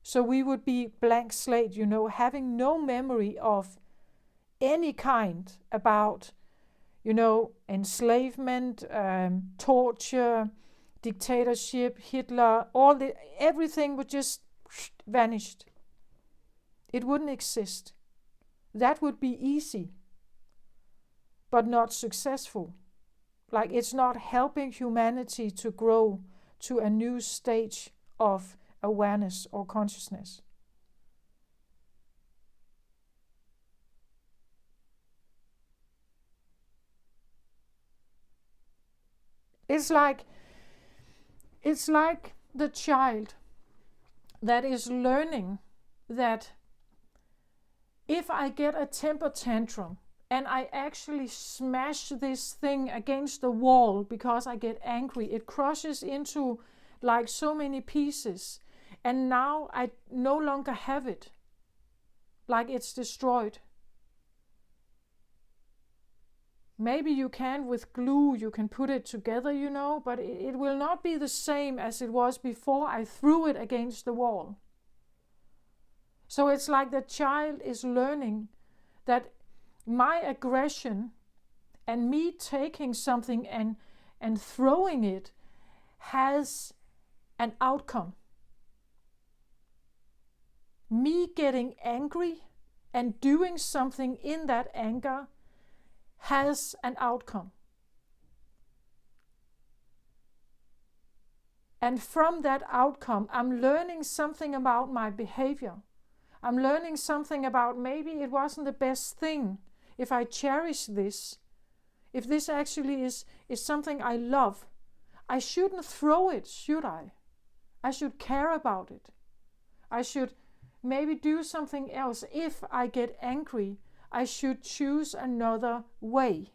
So we would be blank slate, you know, having no memory of any kind about, you know, enslavement, torture, dictatorship, Hitler, everything would just vanished. It wouldn't exist. That would be easy, but not successful. Like it's not helping humanity to grow to a new stage of awareness or consciousness. It's like the child that is learning that if I get a temper tantrum and I actually smash this thing against the wall because I get angry, it crushes into like so many pieces, and now I no longer have it. Like it's destroyed. Maybe you can with glue, you can put it together, you know, but it will not be the same as it was before I threw it against the wall. So it's like the child is learning that my aggression and me taking something and throwing it has an outcome. Me getting angry and doing something in that anger has an outcome. And from that outcome, I'm learning something about my behavior. I'm learning something about maybe it wasn't the best thing if I cherish this. If this actually is something I love, I shouldn't throw it, should I? I should care about it. I should maybe do something else. If I get angry, I should choose another way.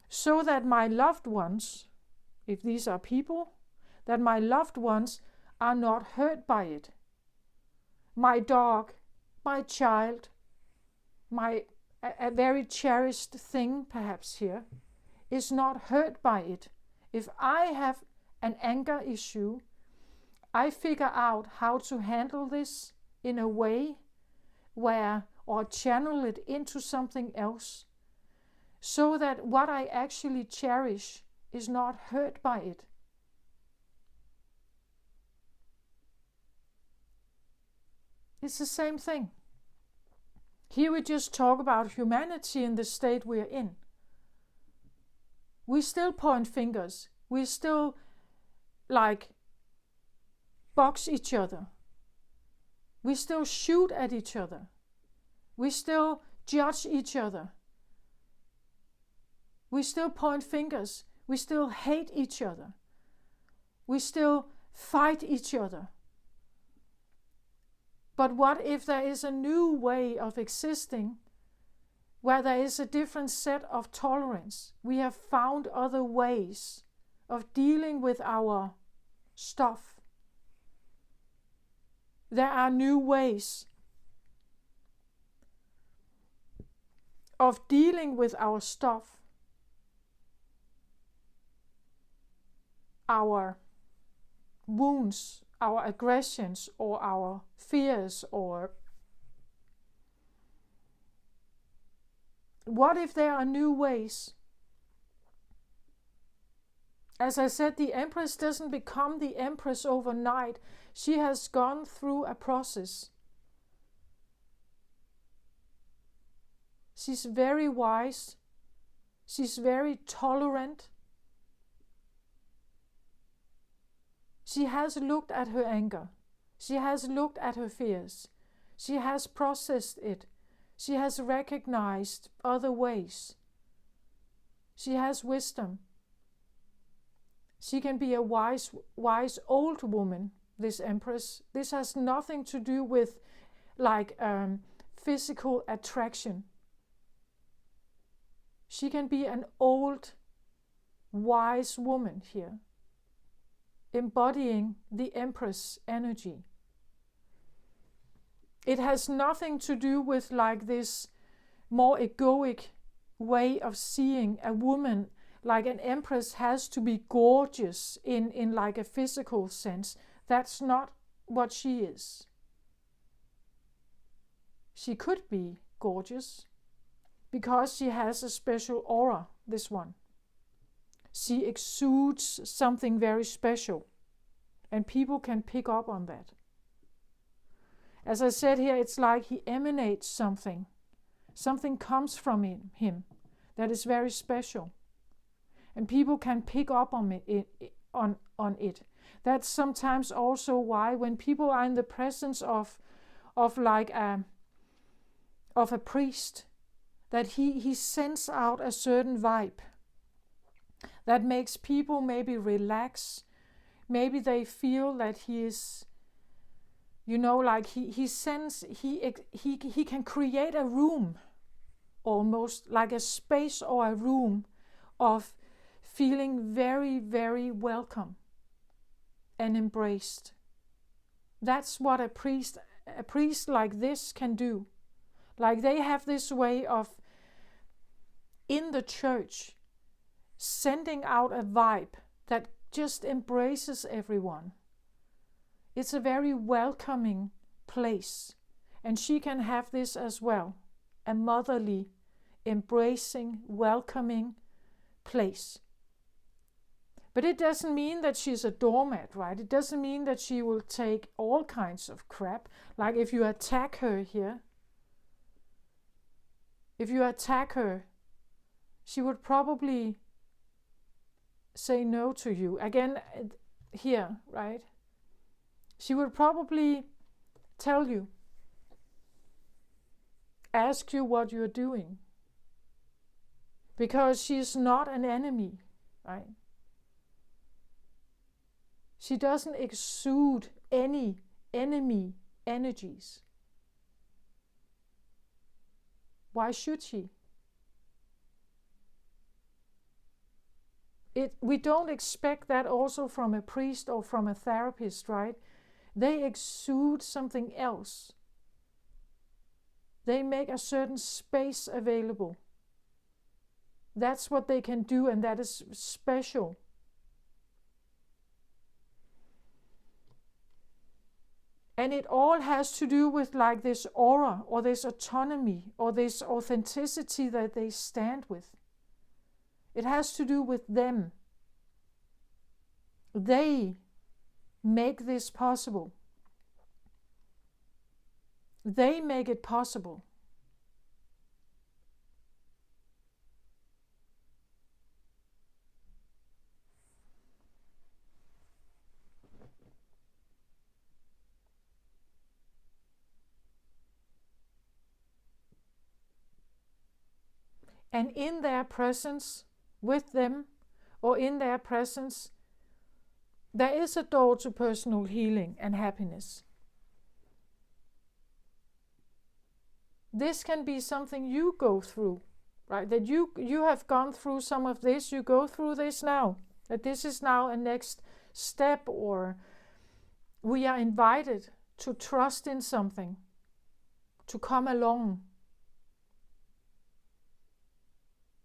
So that my loved ones, if these are people, that my loved ones are not hurt by it. My dog, my child, a very cherished thing perhaps here, is not hurt by it. If I have an anger issue, I figure out how to handle this in a way where, or channel it into something else, so that what I actually cherish is not hurt by it. It's the same thing. Here we just talk about humanity in the state we're in. We still point fingers. We still box each other. We still shoot at each other. We still judge each other. We still point fingers. We still hate each other. We still fight each other. But what if there is a new way of existing where there is a different set of tolerance? We have found other ways of dealing with our stuff. There are new ways of dealing with our stuff, our wounds, our aggressions, or our fears, or what if there are new ways? As I said, the Empress doesn't become the Empress overnight. She has gone through a process. She's very wise. She's very tolerant. She has looked at her anger. She has looked at her fears. She has processed it. She has recognized other ways. She has wisdom. She can be a wise old woman, this Empress. This has nothing to do with physical attraction. She can be an old, wise woman here, embodying the Empress energy. It has nothing to do with this more egoic way of seeing a woman. Like an Empress has to be gorgeous in a physical sense. That's not what she is. She could be gorgeous because she has a special aura, this one. She exudes something very special, and people can pick up on that. As I said here, it's like he emanates something. Something comes from him that is very special. And people can pick up on it. That's sometimes also why when people are in the presence of a priest, that he sends out a certain vibe that makes people maybe relax. Maybe they feel that he is, he can create a room, almost like a space or a room of feeling very, very welcome and embraced. That's what a priest like this can do. Like they have this way of, in the church, sending out a vibe that just embraces everyone. It's a very welcoming place. And she can have this as well. A motherly, embracing, welcoming place. But it doesn't mean that she's a doormat, right? It doesn't mean that she will take all kinds of crap. Like if you attack her here, she would probably say no to you. Again, here, right? She would probably tell you, ask you what you're doing. Because she's not an enemy, right? She doesn't exude any enemy energies. Why should she? We don't expect that also from a priest or from a therapist, right? They exude something else. They make a certain space available. That's what they can do, and that is special. And it all has to do with like this aura or this autonomy or this authenticity that they stand with. It has to do with them. They make this possible. They make it possible. And in their presence, with them, or in their presence, there is a door to personal healing and happiness. This can be something you go through, right? That you have gone through some of this, you go through this now. That this is now a next step, or we are invited to trust in something, to come along.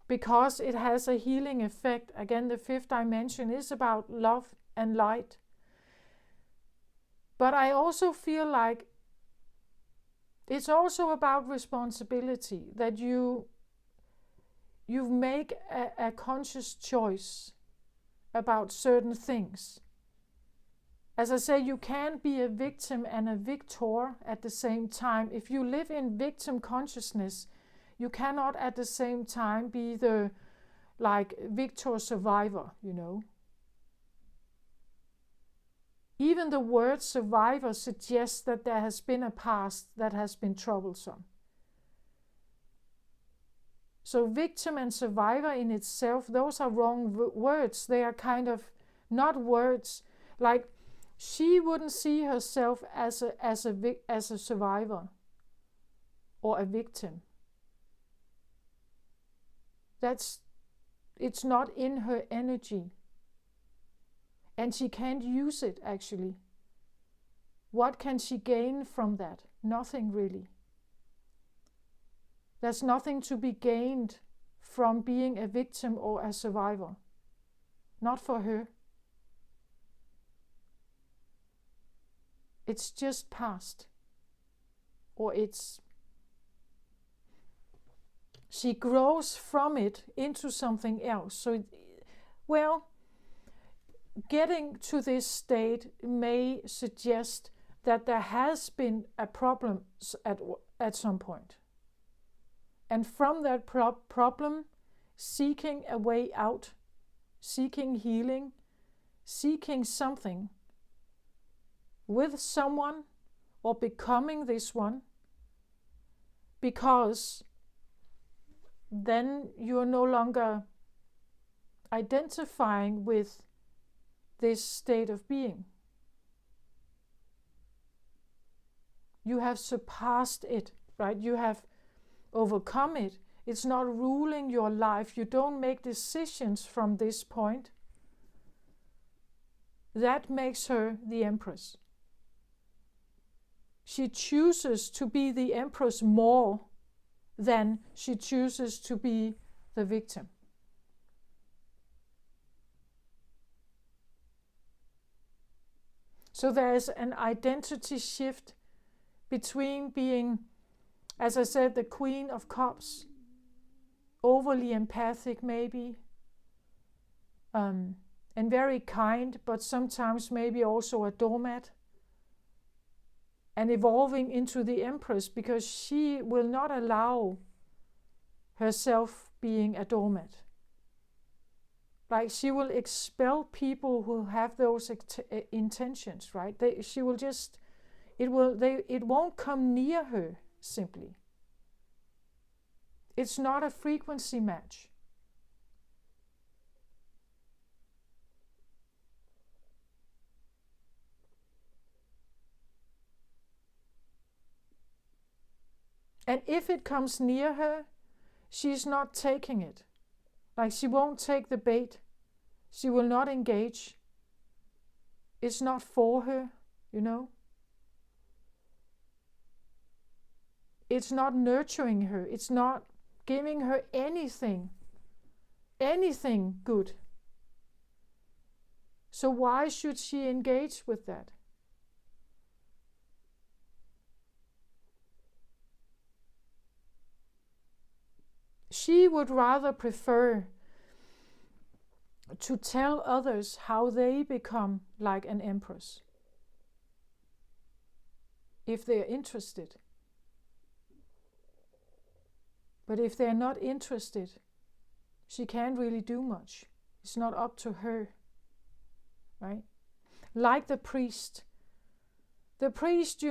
Because it has a healing effect. Again, the fifth dimension is about love and light. But I also feel like it's also about responsibility, that you make a conscious choice about certain things. As I say, you can't be a victim and a victor at the same time. If you live in victim consciousness, you cannot at the same time be the like victor survivor, you know. Even the word survivor suggests that there has been a past that has been troublesome. So victim and survivor in itself, those are wrong words. They are kind of not words. Like, she wouldn't see herself as a survivor or a victim. It's not in her energy. And she can't use it, actually. What can she gain from that? Nothing, really. There's nothing to be gained from being a victim or a survivor. Not for her. It's just past. Or she grows from it into something else. So, getting to this state may suggest that there has been a problem at some point. And from that problem, seeking a way out, seeking healing, seeking something with someone or becoming this one, because then you're no longer identifying with this state of being. You have surpassed it, right? You have overcome it. It's not ruling your life. You don't make decisions from this point. That makes her the Empress. She chooses to be the Empress more than she chooses to be the victim. So there is an identity shift between being, as I said, the Queen of Cups, overly empathic maybe, and very kind, but sometimes maybe also a doormat, and evolving into the Empress, because she will not allow herself being a doormat. Like, she will expel people who have those intentions, right? She will just, it won't come near her, simply. It's not a frequency match. And if it comes near her, she's not taking it. Like, she won't take the bait. She will not engage. It's not for her, you know. It's not nurturing her. It's not giving her anything good. So why should she engage with that? She would rather prefer to tell others how they become like an empress, if they're interested. But if they're not interested, she can't really do much. It's not up to her, right? Like the priest. The priest,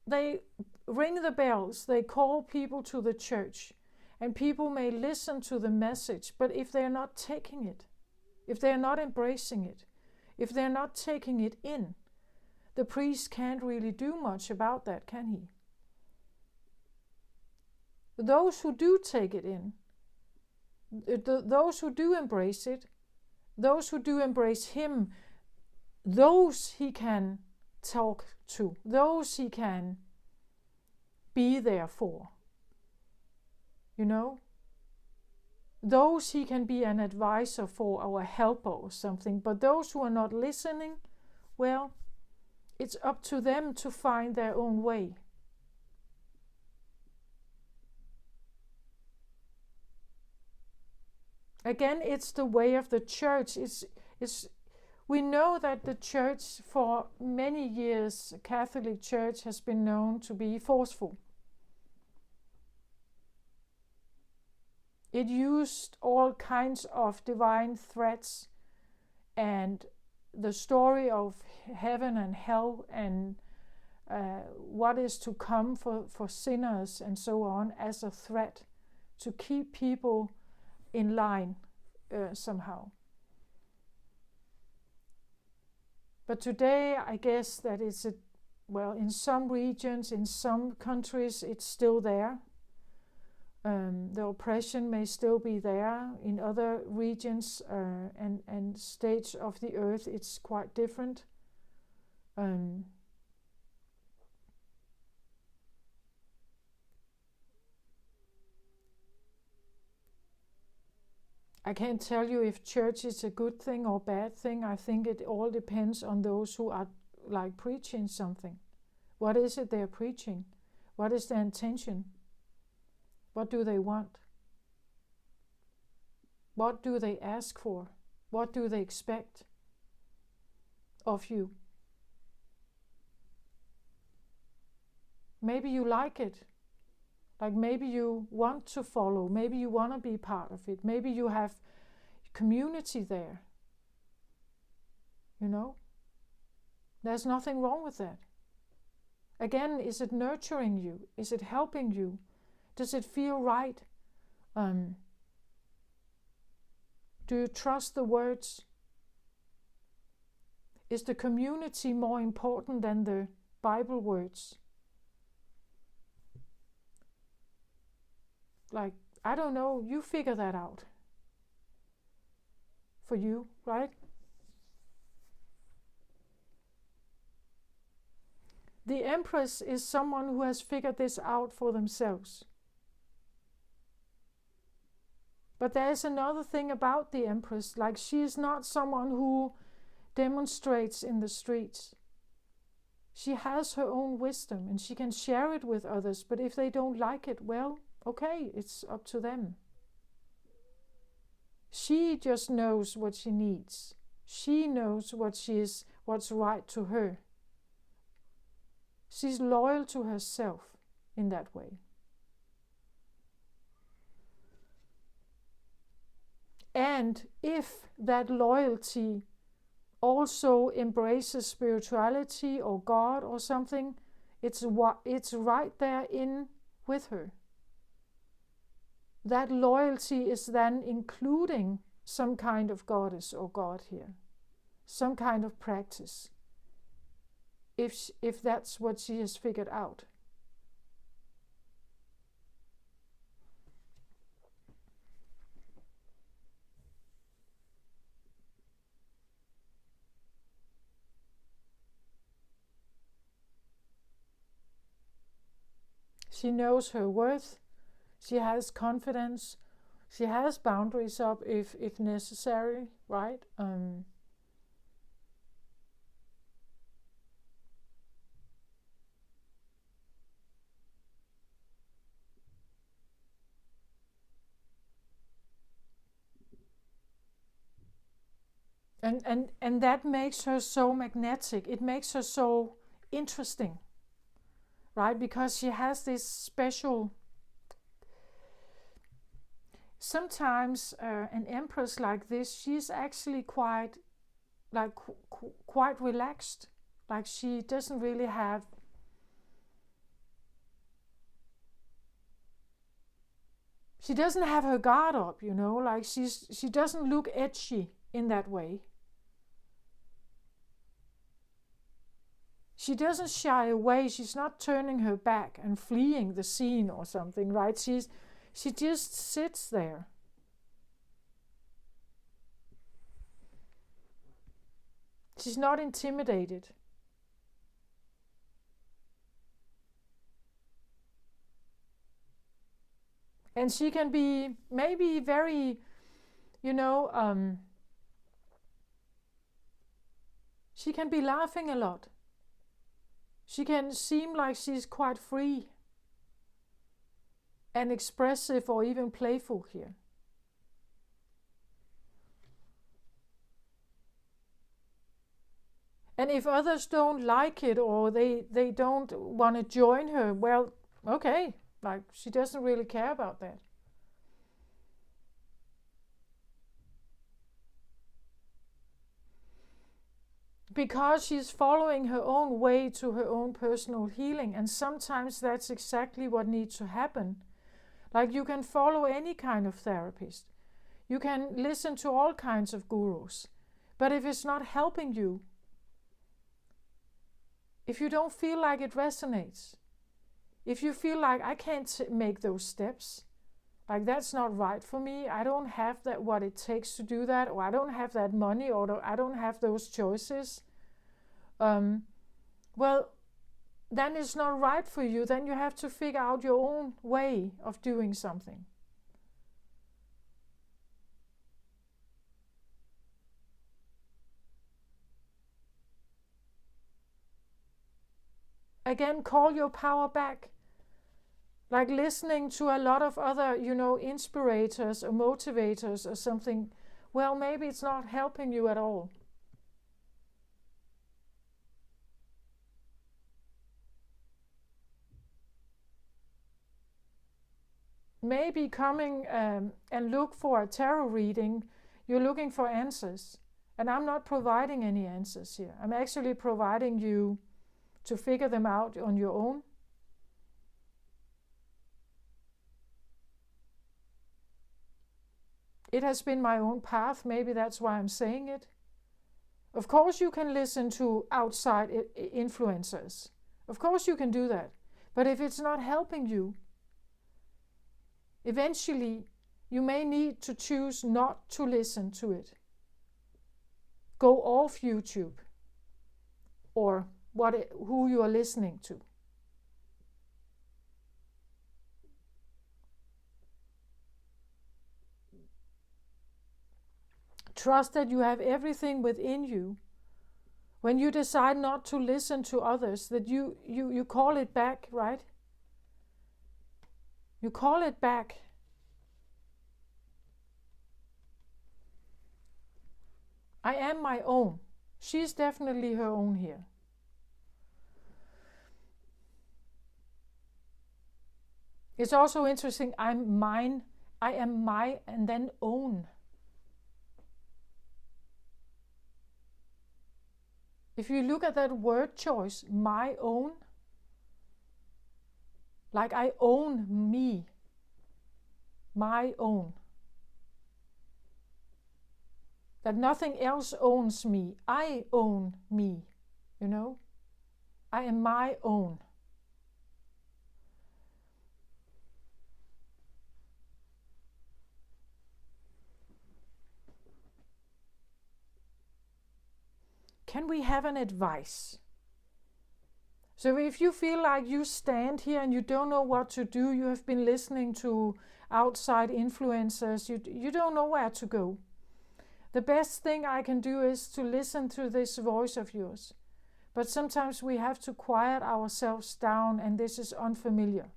they ring the bells, they call people to the church, and people may listen to the message, but if they're not taking it, if they're not embracing it, if they're not taking it in, the priest can't really do much about that, can he? Those who do take it in, those who do embrace it, those who do embrace him, those he can talk to, those he can be there for. Those he can be an advisor for or a helper or something. But those who are not listening, well, it's up to them to find their own way. Again, it's the way of the church. We know that the church for many years, Catholic Church, has been known to be forceful. It used all kinds of divine threats and the story of heaven and hell and what is to come for sinners and so on as a threat to keep people in line somehow. But today, I guess that in some regions, in some countries, it's still there. The oppression may still be there. In other regions and states of the earth, it's quite different. I can't tell you if church is a good thing or bad thing. I think it all depends on those who are like preaching something. What is it they're preaching? What is their intention? What do they want? What do they ask for? What do they expect of you? Maybe you like it. Like maybe you want to follow. Maybe you want to be part of it. Maybe you have community there. There's nothing wrong with that. Again, is it nurturing you? Is it helping you? Does it feel right? Do you trust the words? Is the community more important than the Bible words? Like, I don't know, you figure that out. For you, right? The Empress is someone who has figured this out for themselves. But there is another thing about the Empress, like she is not someone who demonstrates in the streets. She has her own wisdom and she can share it with others, but if they don't like it, well, okay, it's up to them. She just knows what she needs. She knows what's right to her. She's loyal to herself in that way. And if that loyalty also embraces spirituality or God or something, it's right there in with her. That loyalty is then including some kind of goddess or God here, some kind of practice, if that's what she has figured out. She knows her worth. She has confidence. She has boundaries up if necessary, right? And that makes her so magnetic. It makes her so interesting, right? Because she has this special. Sometimes an empress like this, she's actually quite like quite relaxed. Like she doesn't really have. She doesn't have her guard up, you know. Like she doesn't look edgy in that way. She doesn't shy away. She's not turning her back and fleeing the scene or something, right? She just sits there. She's not intimidated. And she can be maybe very, you know, she can be laughing a lot. She can seem like she's quite free and expressive or even playful here. And if others don't like it or they don't want to join her, well, okay, like she doesn't really care about that. Because she's following her own way to her own personal healing, and sometimes that's exactly what needs to happen. Like you can follow any kind of therapist, you can listen to all kinds of gurus, but if it's not helping you, if you don't feel like it resonates, if you feel like I can't make those steps, like that's not right for me, I don't have that what it takes to do that, or I don't have that money, or I don't have those choices, well, then it's not right for you. Then you have to figure out your own way of doing something. Again, call your power back. Like listening to a lot of other, you know, inspirators or motivators or something, well, maybe it's not helping you at all. Maybe coming and look for a tarot reading, you're looking for answers. And I'm not providing any answers here. I'm actually providing you to figure them out on your own. It has been my own path. Maybe that's why I'm saying it. Of course, you can listen to outside influencers. Of course, you can do that. But if it's not helping you, eventually you may need to choose not to listen to it. Go off YouTube or who you are listening to. Trust that you have everything within you. When you decide not to listen to others, that you call it back, right? You call it back. I am my own. She's definitely her own here. It's also interesting, I'm mine, I am my, and then own. If you look at that word choice, my own, like I own me, my own. That nothing else owns me. I own me, you know? I am my own. Can we have an advice? So if you feel like you stand here and you don't know what to do, you have been listening to outside influencers, you don't know where to go. The best thing I can do is to listen to this voice of yours. But sometimes we have to quiet ourselves down, and this is unfamiliar.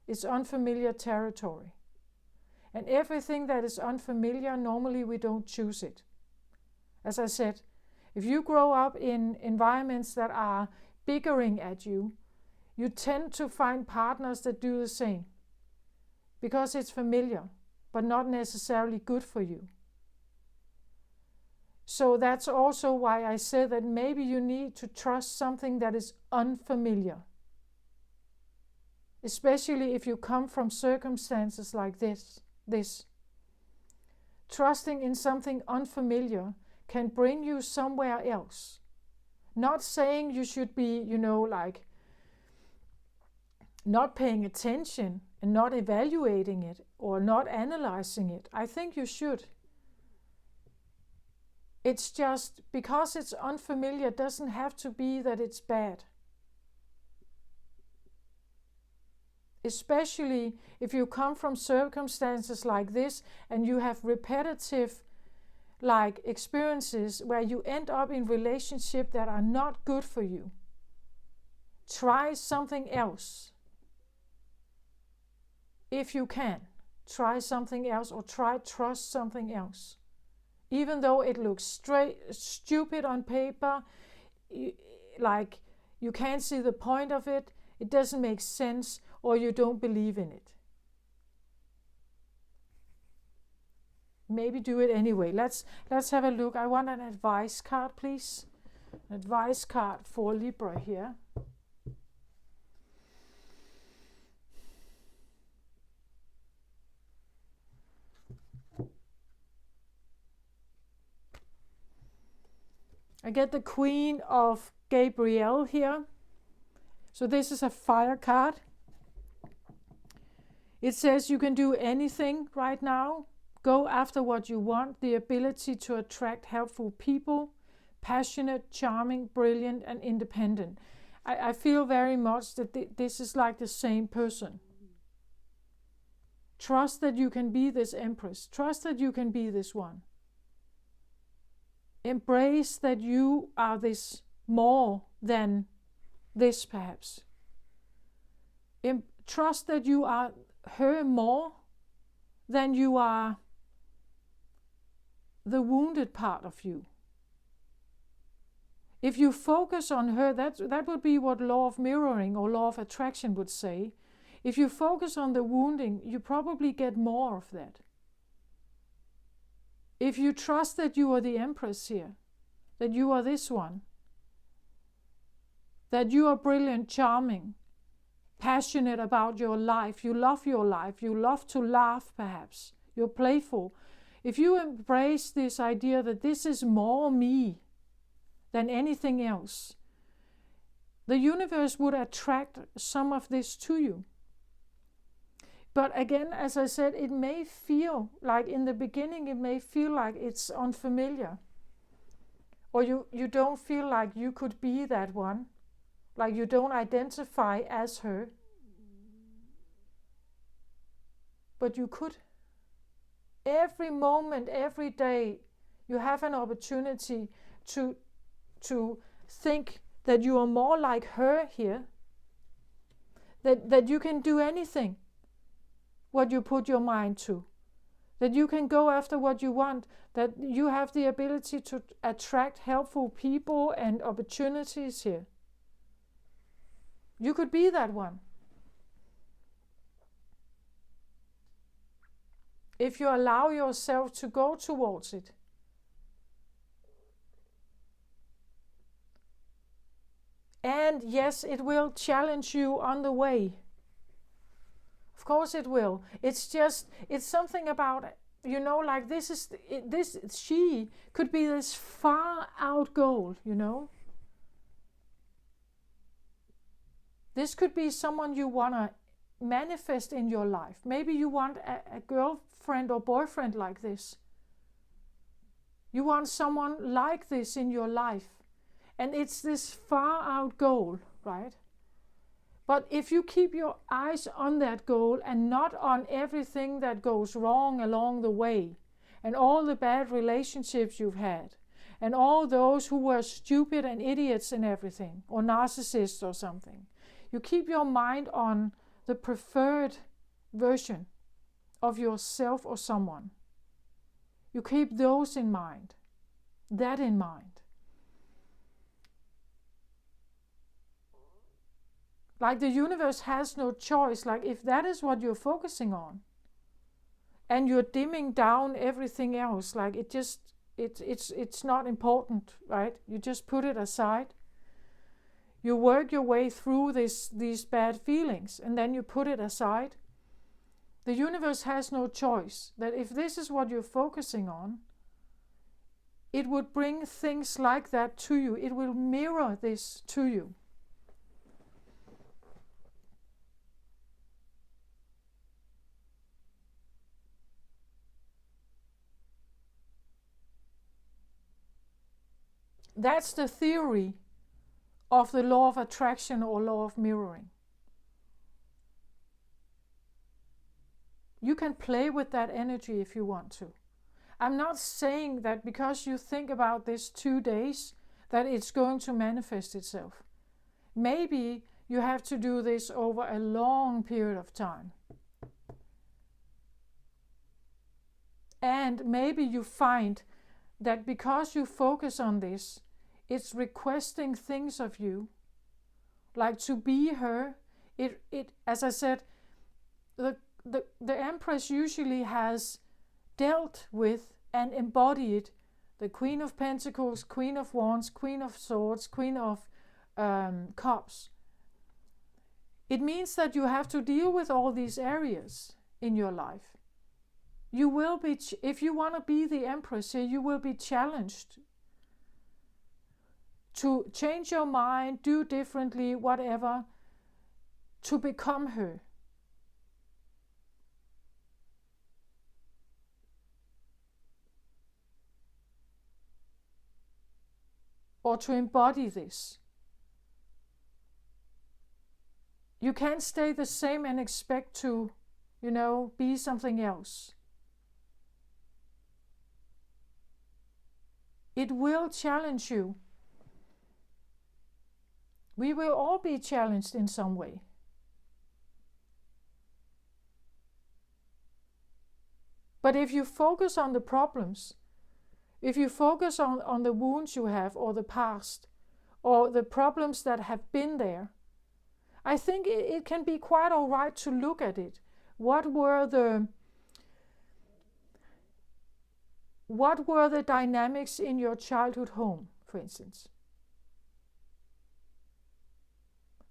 It's unfamiliar territory. And everything that is unfamiliar, normally we don't choose it. As I said, if you grow up in environments that are bickering at you, you tend to find partners that do the same because it's familiar, but not necessarily good for you. So that's also why I said that maybe you need to trust something that is unfamiliar. Especially if you come from circumstances like this. Trusting in something unfamiliar can bring you somewhere else. Not saying you should be, like not paying attention and not evaluating it or not analyzing it. I think you should. It's just because it's unfamiliar doesn't have to be that it's bad. Especially if you come from circumstances like this and you have repetitive experiences where you end up in relationships that are not good for you. Try something else. If you can, try something else or trust something else. Even though it looks stupid on paper, you can't see the point of it, it doesn't make sense, or you don't believe in it. Maybe do it anyway. Let's have a look. I want an advice card, please. An advice card for Libra here. I get the Queen of Gabriel here. So this is a fire card. It says you can do anything right now. Go after what you want. The ability to attract helpful people. Passionate, charming, brilliant, and independent. I feel very much that this is like the same person. Trust that you can be this Empress. Trust that you can be this one. Embrace that you are this more than this, perhaps. Trust that you are her more than you are the wounded part of you. If you focus on her, that would be what law of mirroring or law of attraction would say. If you focus on the wounding, you probably get more of that. If you trust that you are the Empress here, that you are this one, that you are brilliant, charming, passionate about your life, you love to laugh perhaps, you're playful. If you embrace this idea that this is more me than anything else, the universe would attract some of this to you. But again, as I said, it may feel like in the beginning, it may feel like it's unfamiliar. Or you don't feel like you could be that one. Like you don't identify as her. But you could. Every moment, every day, you have an opportunity to think that you are more like her here. That you can do anything what you put your mind to, that you can go after what you want, that you have the ability to attract helpful people and opportunities here. You could be that one. If you allow yourself to go towards it. And yes, it will challenge you on the way. Of course it will. It's something about, like she could be this far out goal, This could be someone you want to manifest in your life. Maybe you want a girlfriend or boyfriend like this. You want someone like this in your life. And it's this far out goal, right? But if you keep your eyes on that goal and not on everything that goes wrong along the way, and all the bad relationships you've had, and all those who were stupid and idiots and everything, or narcissists or something, you keep your mind on the preferred version of yourself or someone. You keep those in mind. that in mind. Like the universe has no choice. Like if that is what you're focusing on, and you're dimming down everything else, like it's not important, right? You just put it aside. You work your way through these bad feelings, and then you put it aside. The universe has no choice. That if this is what you're focusing on, it would bring things like that to you. It will mirror this to you. That's the theory of the law of attraction or law of mirroring. You can play with that energy if you want to. I'm not saying that because you think about this 2 days that it's going to manifest itself. Maybe you have to do this over a long period of time. And maybe you find that because you focus on this, it's requesting things of you, like to be her. It as I said, the Empress usually has dealt with and embodied the Queen of Pentacles, Queen of Wands, Queen of Swords, Queen of Cups. It means that you have to deal with all these areas in your life. You will be, if you want to be the Empress here, you will be challenged to change your mind, do differently, whatever, to become her. Or to embody this. You can't stay the same and expect to, be something else. It will challenge you. We will all be challenged in some way. But if you focus on the problems, if you focus on the wounds you have, or the past, or the problems that have been there, I think it can be quite all right to look at it. What were the dynamics in your childhood home, for instance?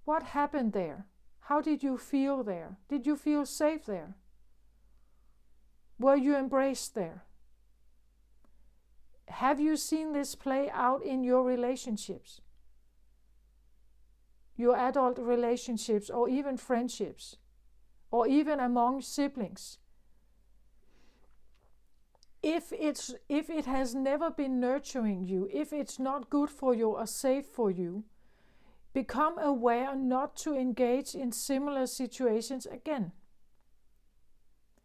What happened there? How did you feel there? Did you feel safe there? Were you embraced there? Have you seen this play out in your relationships? Your adult relationships, or even friendships, or even among siblings? If it has never been nurturing you, if it's not good for you or safe for you, become aware not to engage in similar situations again.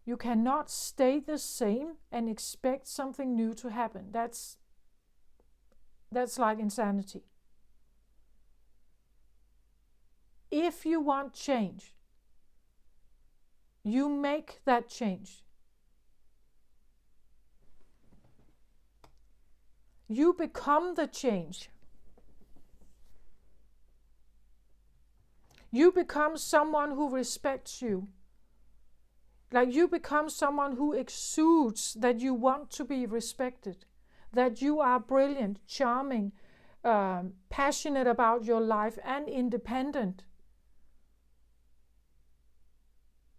You cannot stay the same and expect something new to happen. That's like insanity. If you want change, you make that change. You become the change. You become someone who respects you. Like you become someone who exudes that you want to be respected, that you are brilliant, charming, passionate about your life, and independent.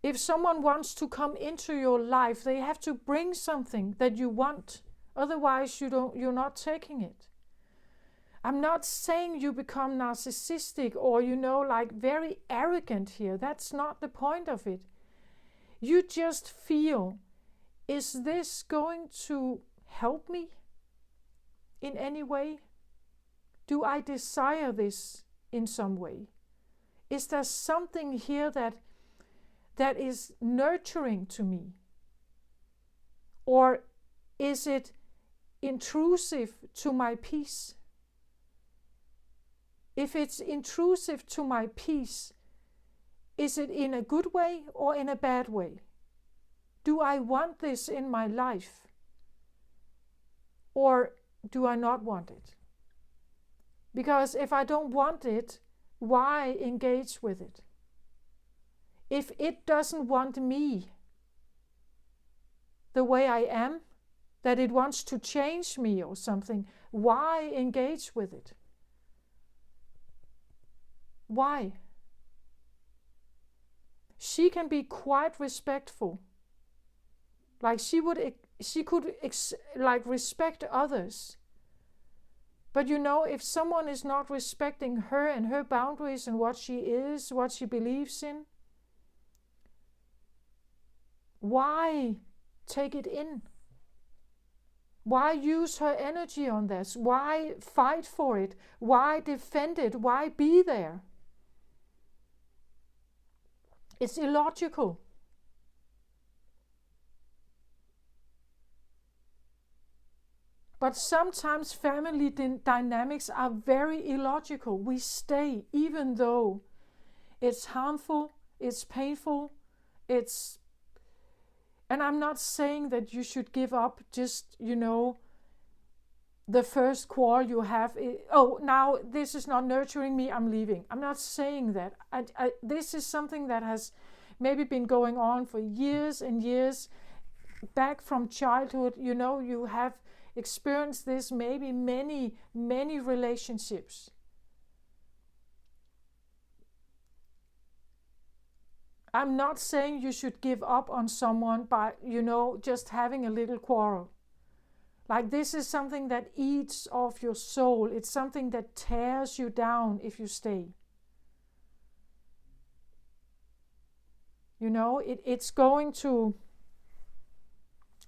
If someone wants to come into your life, they have to bring something that you want. Otherwise, you're not taking it. I'm not saying you become narcissistic or, like very arrogant here. That's not the point of it. You just feel, is this going to help me in any way? Do I desire this in some way? Is there something here that is nurturing to me? Or is it intrusive to my peace? If it's intrusive to my peace, is it in a good way or in a bad way? Do I want this in my life? Or do I not want it? Because if I don't want it, why engage with it? If it doesn't want me the way I am, that it wants to change me or something, why engage with it? Why? She can be quite respectful. Like she could like respect others. But you know, if someone is not respecting her and her boundaries and what she is, what she believes in, why take it in? Why use her energy on this? Why fight for it? Why defend it? Why be there? It's illogical. But sometimes family dynamics are very illogical. We stay even though it's harmful, it's painful, and I'm not saying that you should give up just, the first quarrel you have. Now this is not nurturing me, I'm leaving. I'm not saying that. This is something that has maybe been going on for years and years, back from childhood. You have experienced this, maybe many relationships. I'm not saying you should give up on someone by, just having a little quarrel. Like, this is something that eats off your soul. It's something that tears you down if you stay. It's going to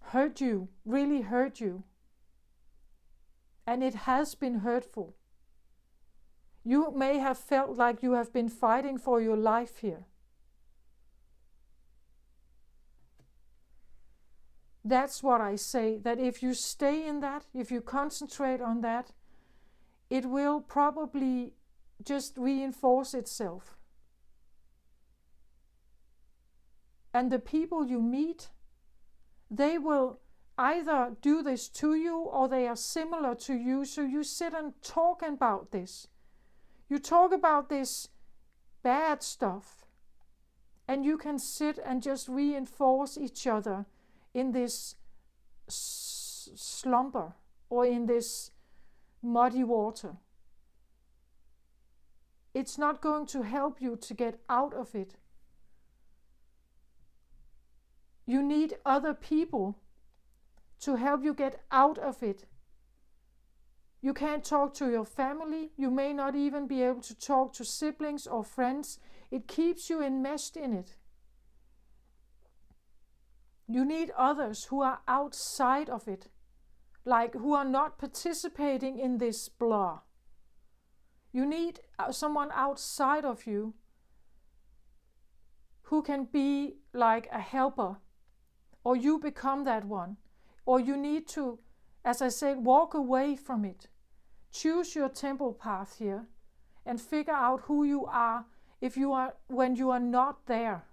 hurt you, really hurt you. And it has been hurtful. You may have felt like you have been fighting for your life here. That's what I say, that if you stay in that, if you concentrate on that, it will probably just reinforce itself. And the people you meet, they will either do this to you or they are similar to you. So you sit and talk about this. You talk about this bad stuff. And you can sit and just reinforce each other in this slumber or in this muddy water. It's not going to help you to get out of it. You need other people to help you get out of it. You can't talk to your family. You may not even be able to talk to siblings or friends. It keeps you enmeshed in it. You need others who are outside of it, like who are not participating in this blah. You need someone outside of you who can be like a helper, or you become that one. Or you need to, as I said, walk away from it. Choose your temple path here and figure out who you are when you are not there.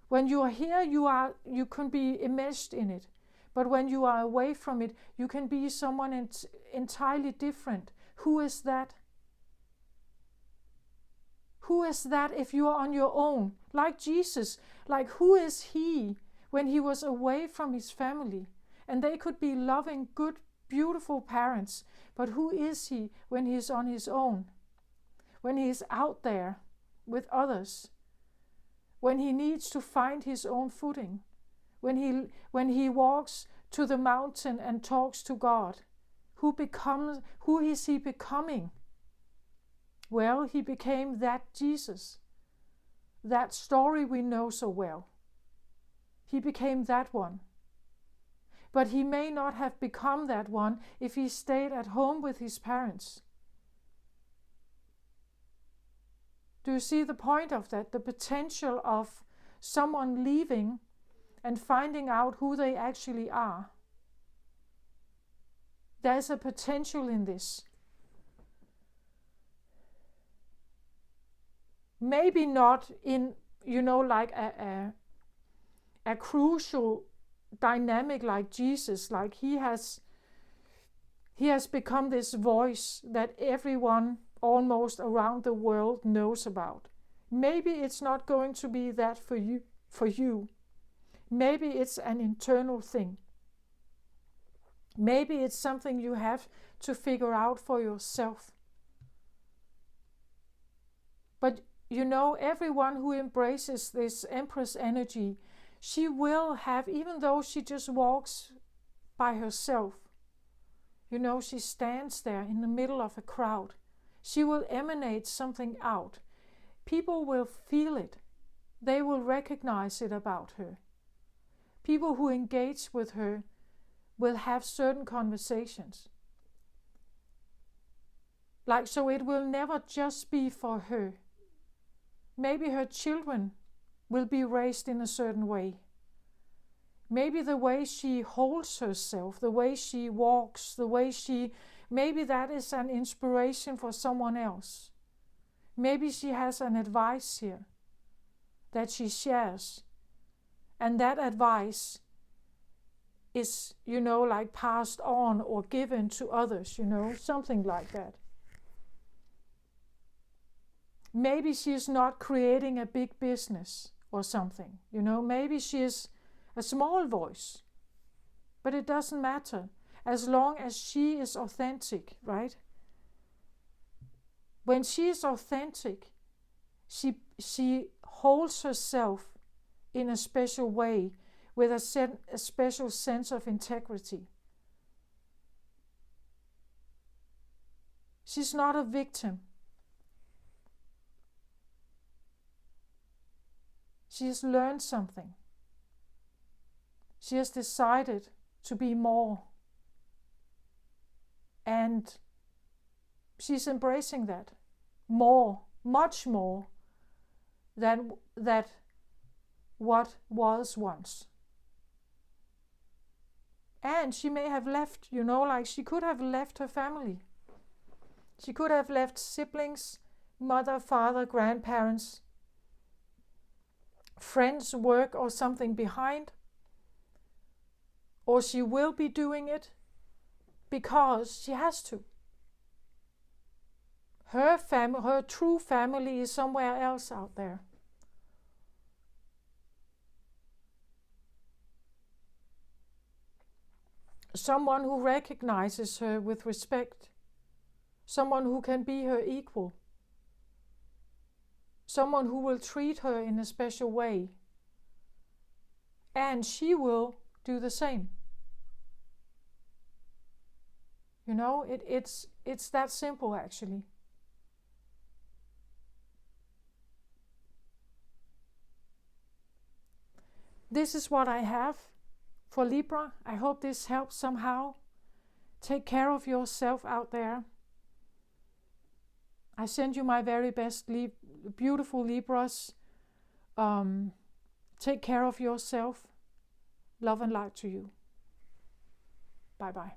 When you are here, you can be enmeshed in it. But when you are away from it, you can be someone entirely different. Who is that? Who is that if you are on your own? Like Jesus, like who is he when he was away from his family? And they could be loving, good, beautiful parents. But who is he when he's on his own? When he's out there with others? When he needs to find his own footing? When he walks to the mountain and talks to God? Who is he becoming? Well, he became that Jesus. That story we know so well. He became that one. But he may not have become that one if he stayed at home with his parents. Do you see the point of that? The potential of someone leaving and finding out who they actually are. There's a potential in this. Maybe not in, like a crucial dynamic like Jesus, like he has He has become this voice that everyone almost around the world knows about. Maybe it's not going to be that for you. Maybe it's an internal thing. Maybe it's something you have to figure out for yourself. But you know, everyone who embraces this Empress energy, she will have, even though she just walks by herself, you know, she stands there in the middle of a crowd, she will emanate something out. People will feel it. They will recognize it about her. People who engage with her will have certain conversations. Like, so it will never just be for her. Maybe her children will be raised in a certain way. Maybe the way she holds herself, the way she walks, maybe that is an inspiration for someone else. Maybe she has an advice here that she shares. And that advice is, you know, like passed on or given to others, you know, something like that. Maybe she's not creating a big business or something, you know, maybe she is a small voice, but it doesn't matter as long as she is authentic, right? When she is authentic, she holds herself in a special way with a special sense of integrity. She's not a victim. She has learned something. She has decided to be more. And she's embracing that more, much more than what was once. And she may have left, you know, like she could have left her family. She could have left siblings, mother, father, grandparents, friends, work or something behind. Or she will be doing it because she has to. Her true family is somewhere else out there. Someone who recognizes her with respect. Someone who can be her equal. Someone who will treat her in a special way. And she will do the same. You know, it's that simple actually. This is what I have for Libra. I hope this helps somehow. Take care of yourself out there. I send you my very best, beautiful Libras. Take care of yourself. Love and light to you. Bye-bye.